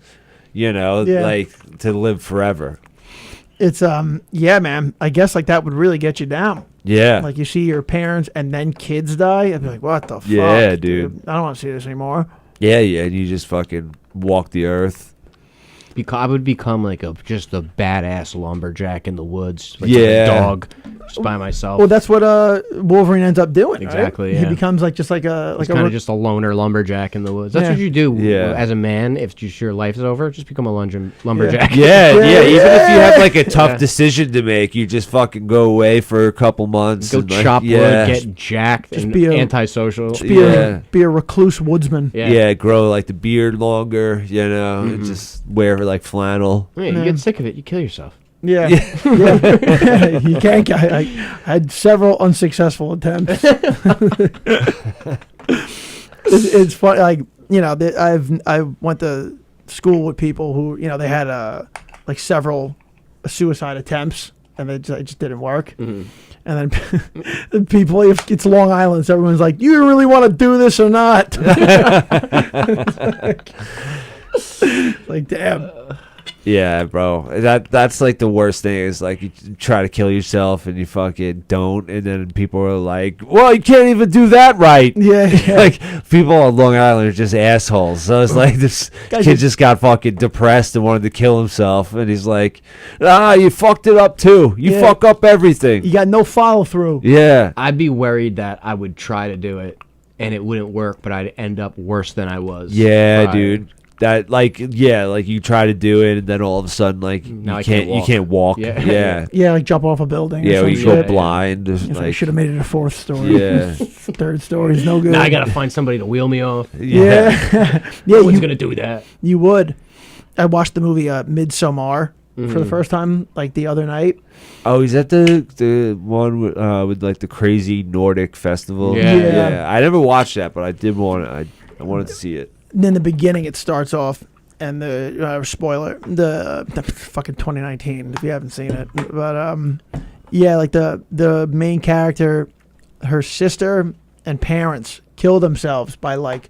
like to live forever. It's yeah, man. I guess like that would really get you down. Yeah. Like you see your parents and then kids die. I'd be like, what the fuck? Yeah, dude. I don't want to see this anymore. Yeah, and you just fucking walk the earth. I would become like just a badass lumberjack in the woods, like Yeah. a dog, just by myself. Well, that's what Wolverine ends up doing. right? Exactly, He yeah. becomes like just like a He's like kind a of just a loner lumberjack in the woods. That's Yeah. what you do Yeah. as a man. If your life is over, just become a lumberjack. Yeah. Even if you have like a tough Yeah. decision to make, you just fucking go away for a couple months. Go and, like, chop yeah. wood, get jacked, Just and be a- antisocial. be a recluse woodsman. Yeah. Grow like the beard longer, and just wear like flannel. Yeah, you get sick of it, you kill yourself. Yeah, yeah. You can't. I had several unsuccessful attempts. It's funny, like I went to school with people who they had like several suicide attempts, and it just didn't work. And then the people, if it's Long Island, so everyone's like, "You really want to do this or not?" Like, damn. Yeah, bro. That's like the worst thing is like you try to kill yourself and you fucking don't, and then people are like, "Well, you can't even do that right." Yeah, yeah. Like people on Long Island are just assholes. So it's like this Guys, kid just got fucking depressed and wanted to kill himself, and he's like, you fucked it up too. You Yeah. fuck up everything." You got no follow through. Yeah. I'd be worried that I would try to do it and it wouldn't work, but I'd end up worse than I was. Yeah, prior. dude. That like you try to do it and then all of a sudden like Now I you can't can't walk. you can't walk. Yeah. Yeah. Yeah, like jump off a building. Yeah, or we some go shit. blind. Just, If I like, should have made it a 4th story. yeah. 3rd story is no good. Now I gotta find somebody to wheel me off. Yeah, yeah. Who's You, gonna do that? you would. I watched the movie Midsommar for the first time like the other night. Oh, is that the one with like the crazy Nordic festival? Yeah. Yeah. I never watched that, but I did want I wanted to see it. And in the beginning, it starts off, and the spoiler, the fucking 2019. If you haven't seen it, but yeah, like the main character, her sister and parents kill themselves by like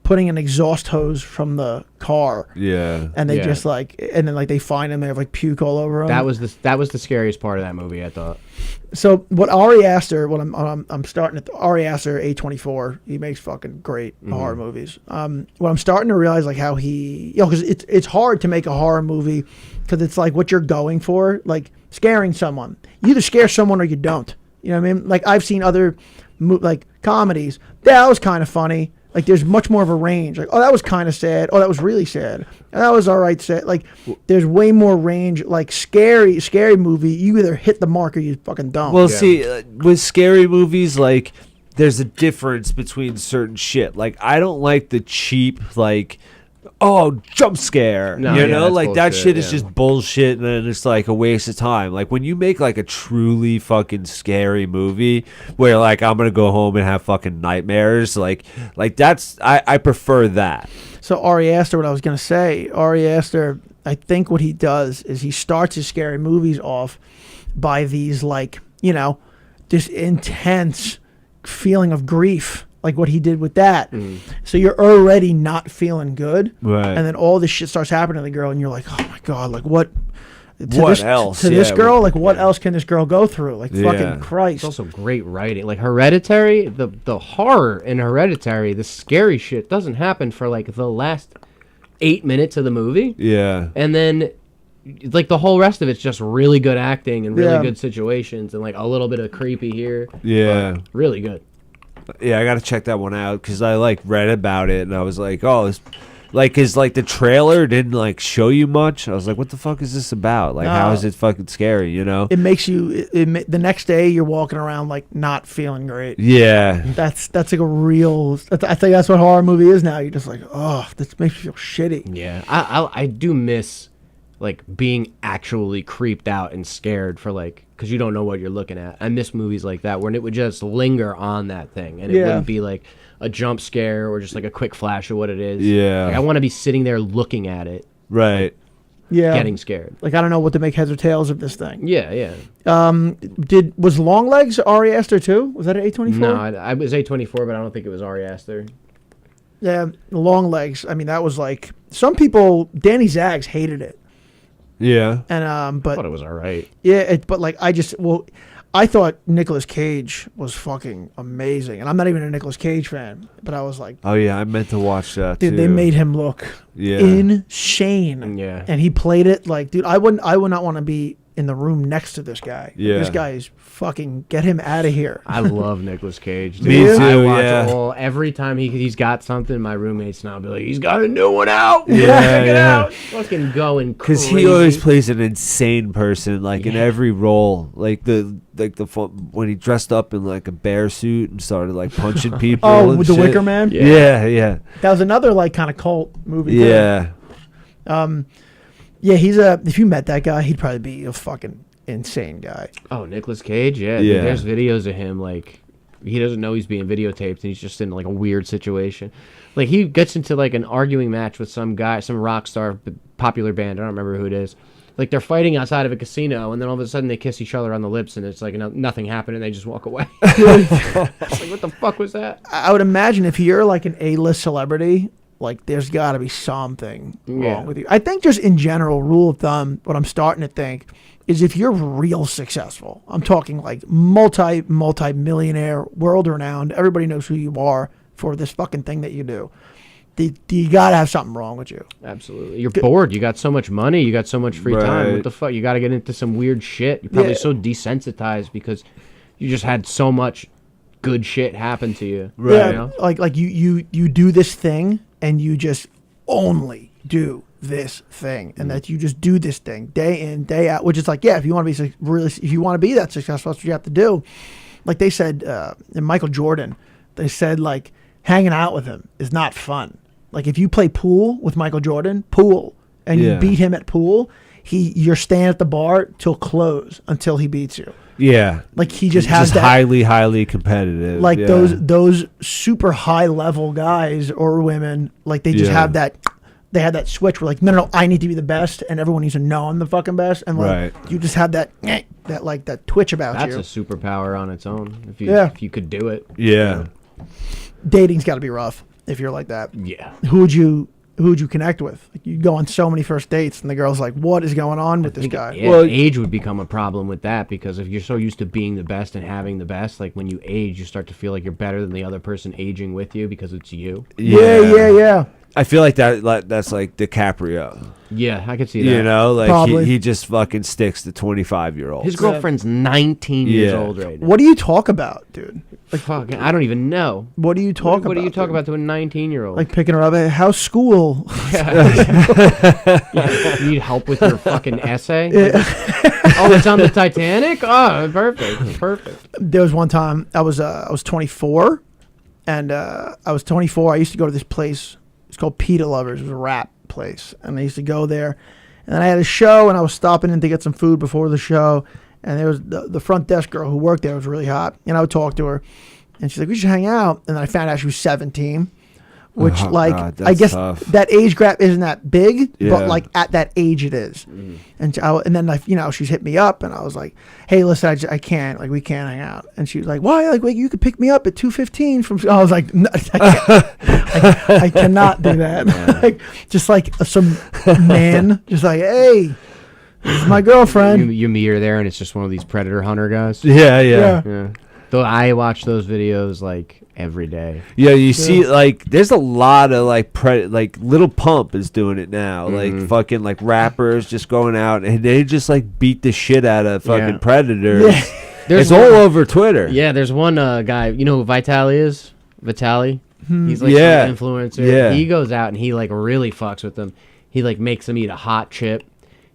putting an exhaust hose from the car, Yeah. and they Yeah. just like, and then like they find him, they have like puke all over him. That was the scariest part of that movie, I thought. So what Ari Aster, what I'm starting at Ari Aster A24, he makes fucking great horror movies. What I'm starting to realize, like how he, because it's hard to make a horror movie because it's like what you're going for, like scaring someone. You either scare someone or you don't. You know what I mean? Like I've seen other like comedies. That was kind of funny. Like there's much more of a range. Like, oh, that was kind of sad. Oh, that was really sad. And that was all right sad. Like there's way more range. Like scary movie, you either hit the mark or you fucking don't. Well, see, with scary movies, like, there's a difference between certain shit. Like, I don't like the cheap, like, oh, jump scare. No, you yeah, know, that's like that bullshit, shit is yeah. just bullshit, and then it's like a waste of time. Like when you make like a truly fucking scary movie where like I'm gonna go home and have fucking nightmares, like that's I prefer that. So Ari Aster, what I was gonna say, Ari Aster, I think what he does is he starts his scary movies off by these like, you know, this intense feeling of grief, like what he did with that. So you're already not feeling good, Right. and then all this shit starts happening to the girl, and you're like, oh my god, like what? What else? To this Yeah, girl, like what else can this girl go through? Like Yeah. fucking Christ. It's also great writing. Like Hereditary, the horror in Hereditary, the scary shit doesn't happen for like the last 8 minutes of the movie. Yeah. And then like the whole rest of it's just really good acting and really Yeah. good situations and like a little bit of creepy here. Yeah. But really good. Yeah, I gotta check that one out because I like read about it and I was like, oh, this, like, is like the trailer didn't like show you much. I was like, what the fuck is this about? Like, how No. is it fucking scary? You know? It makes you. The next day, you're walking around like not feeling great. Yeah. That's like a real. I think that's what horror movie is now. You're just like, oh, this makes me feel shitty. Yeah. I do miss like being actually creeped out and scared for like because you don't know what you're looking at. I miss movies like that when it would just linger on that thing and it Yeah. wouldn't be like a jump scare or just like a quick flash of what it is. Yeah. Like, I want to be sitting there looking at it, Right. Yeah. getting scared. Like I don't know what to make heads or tails of this thing. Yeah, yeah. Was Longlegs Ari Aster too? Was that an A24? No, I was A24, but I don't think it was Ari Aster. Yeah, Longlegs. I mean, that was like some people. Danny Zags hated it, Yeah. and I thought but it was all right. yeah, but like I thought Nicolas Cage was fucking amazing, and I'm not even a Nicolas Cage fan, but I was like, Oh yeah, I meant to watch that dude, too. they made him look Yeah. insane. Yeah. And he played it like, dude, I would not want to be in the room next to this guy. Yeah. This guy is fucking, get him out of here. I love Nicolas Cage. Dude. Me too, I watch yeah. every time he's got something, my roommates and I'll be like, he's got a new one out. Yeah, Check it yeah. out. Fucking going Because crazy. he always plays an insane person, like in Yeah. every role. Like when he dressed up in like a bear suit and started like punching people. Oh, and with the shit. Wicker Man? Yeah. Yeah, yeah, That was another like kind of cult movie. too. yeah. Yeah, if you met that guy, he'd probably be a fucking insane guy. Oh, Nicolas Cage? Yeah. Yeah. Dude, there's videos of him, like, he doesn't know he's being videotaped and he's just in like a weird situation. Like, he gets into like an arguing match with some guy, some rock star, popular band. I don't remember who it is. Like, they're fighting outside of a casino and then all of a sudden they kiss each other on the lips and it's like nothing happened and they just walk away. It's like, what the fuck was that? I would imagine if you're like an A-list celebrity, like there's got to be something Yeah. wrong with you. I think just in general, rule of thumb, what I'm starting to think is if you're real successful, I'm talking like multi-millionaire, world renowned, everybody knows who you are for this fucking thing that you do. You got to have something wrong with you. Absolutely. You're bored. You got so much money. You got so much free time. Right. What the fuck? You got to get into some weird shit. You're probably Yeah. so desensitized because you just had so much good shit happen to you. Right. Yeah, You know? like you do this thing and you just only do this thing, and that you just do this thing day in day out, which is like, yeah, if you want to be if you want to be that successful, that's what you have to do. Like they said in Michael Jordan, they said like hanging out with him is not fun. Like if you play pool with Michael Jordan, and you Yeah. beat him at pool, you're staying at the bar till close until he beats you. Yeah. Like he just has that highly competitive. like yeah. those super high level guys or women, like they just Yeah. have that. They had that switch where like, no, I need to be the best, and everyone needs to know I'm the fucking best, and like Right. you just have that like that twitch about That's you. a superpower on its own. If you Yeah. if you could do it. Yeah. Dating's got to be rough. if you're like that. Yeah. Who would you connect with? Like, you go on so many first dates, and the girl's like, "What is going on with this guy?" Yeah, Well, age would become a problem with that, because if you're so used to being the best and having the best, like when you age, you start to feel like you're better than the other person aging with you because it's you. Yeah. I feel like that's like DiCaprio. Yeah, I could see that. You know, like Probably. he just fucking sticks to 25-year-olds. His girlfriend's 19 years Yeah. old right now. What do you talk about, dude? Like, fuck, I don't you know. What do you talk about? What do you talk dude? about to a 19-year-old? Like picking her up at how's school? You need help with your fucking essay? Oh, it's on the Titanic? Oh, perfect. There was one time I was 24, and I was 24. I used to go to this place. It's called Pita Lovers. It was a rap place, and I used to go there. And then I had a show, and I was stopping in to get some food before the show. And there was the front desk girl who worked there was really hot, and I would talk to her, and she's like, "We should hang out." And then I found out she was 17, which Oh, like God, I that's guess tough. that age gap isn't that big, Yeah. but like at that age it is. And then she's hit me up, and I was like, "Hey, listen, I can't, like, we can't hang out." And she was like, "Why? Like, wait, you could pick me up at 2:15 from." I was like, no, I cannot do that. Like, just like some man, just like, "Hey, this is my girlfriend." You meet her there, and it's just one of these predator hunter guys. Yeah. Yeah. Though I watch those videos like every day. Yeah, you see, like, there's a lot of like Little Pump is doing it now, like fucking like rappers just going out and they just like beat the shit out of fucking Yeah. predators. Yeah. There's It's all one- over Twitter. Yeah, there's one guy. You know who Vitali is? Vitali. He's like Yeah. some influencer. Yeah. He goes out and he like really fucks with them. He like makes them eat a hot chip.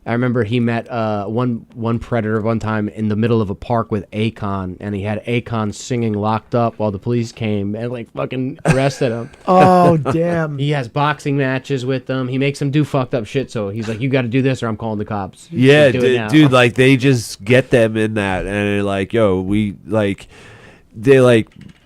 I remember he met one predator one time in the middle of a park with Akon, and he had Akon singing "Locked Up" while the police came and like fucking arrested him. Oh damn! He has boxing matches with them. He makes them do fucked up shit. So he's like, "You got to do this, or I'm calling the cops." Yeah, Do it now. dude, like they just get them in that, and they're like, "Yo,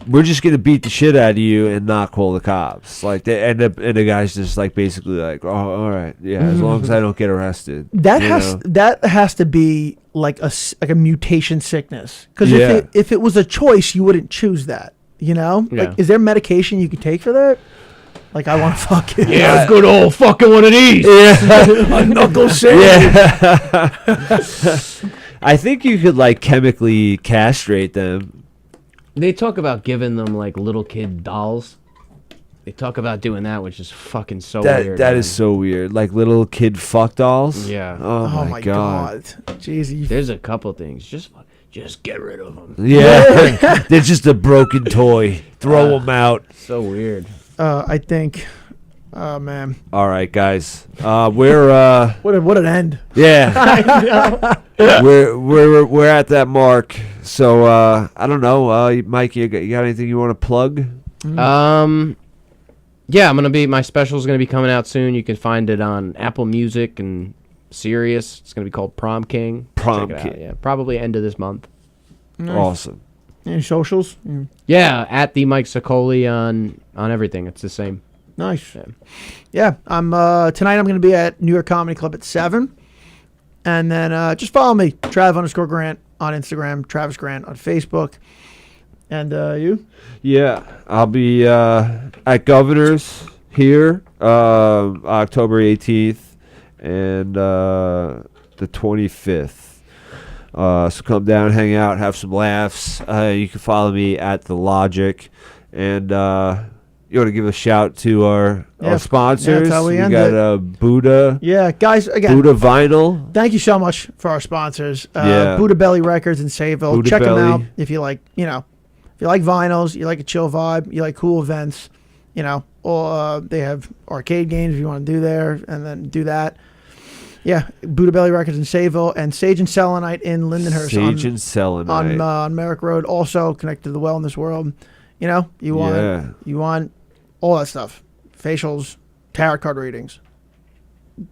we're just gonna beat the shit out of you and not call the cops." Like they end up, and the guy's just like basically like, "Oh, all right, yeah, as long as I don't get arrested." That you has know? that has to be like like a mutation sickness. Because Yeah. if it was a choice, you wouldn't choose that. You know, Yeah. like, is there medication you could take for that? Like, I want to fuck it. Yeah, a good old fucking one of these. Yeah, a knuckle sandwich. yeah. I think you could like chemically castrate them. They talk about giving them like little kid dolls. They talk about doing that, which is fucking so weird. That man. is so weird. Like little kid fuck dolls. Yeah. Oh, Oh my god. Jeez, you There's a couple things. Just get rid of them. Yeah, they're just a broken toy. Throw them out. So weird. I think. Oh man, All right, guys. We're what an end. yeah. we're at that mark. So I don't know. Mike, you got anything you want to plug? Yeah, my special's gonna be coming out soon. You can find it on Apple Music and Sirius. It's gonna be called Prom King. Prom Check it out, King. yeah, probably end of this month. Awesome. Any socials? Yeah, at the Mike Sicoli on everything. It's the same. Nice. Yeah, I'm tonight. I'm going to be at New York Comedy Club at 7, and then just follow me, Trav_Grant on Instagram, Travis Grant on Facebook, and you. Yeah, I'll be at Governor's here October 18th and the 25th. So come down, hang out, have some laughs. You can follow me at The Logic. And you want to give a shout to our sponsors? that's how we end got it. Buddha. Yeah, guys. Again, Buddha Vinyl. thank you so much for our sponsors. Yeah. Buddha Belly Records in Sayville. Buddha Check them Belly. out if you like. If you like vinyls, you like a chill vibe, you like cool events. Or they have arcade games if you want to do there, and then do that. Yeah, Buddha Belly Records in Sayville and Sage and Selenite in Lindenhurst. Sage and Selenite. on Merrick Road, also connected to the Wellness World. You want all that stuff: facials, tarot card readings,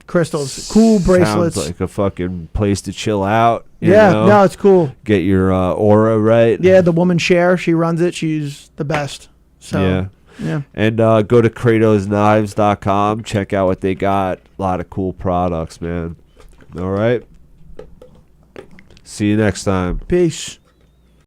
crystals, cool bracelets. Sounds like a fucking place to chill out. you Yeah, know? no, it's cool. Get your aura right. Yeah, the woman Cher, she runs it. She's the best. So yeah. And go to KratosKnives.com. Check out what they got. A lot of cool products, man. All right. See you next time. Peace.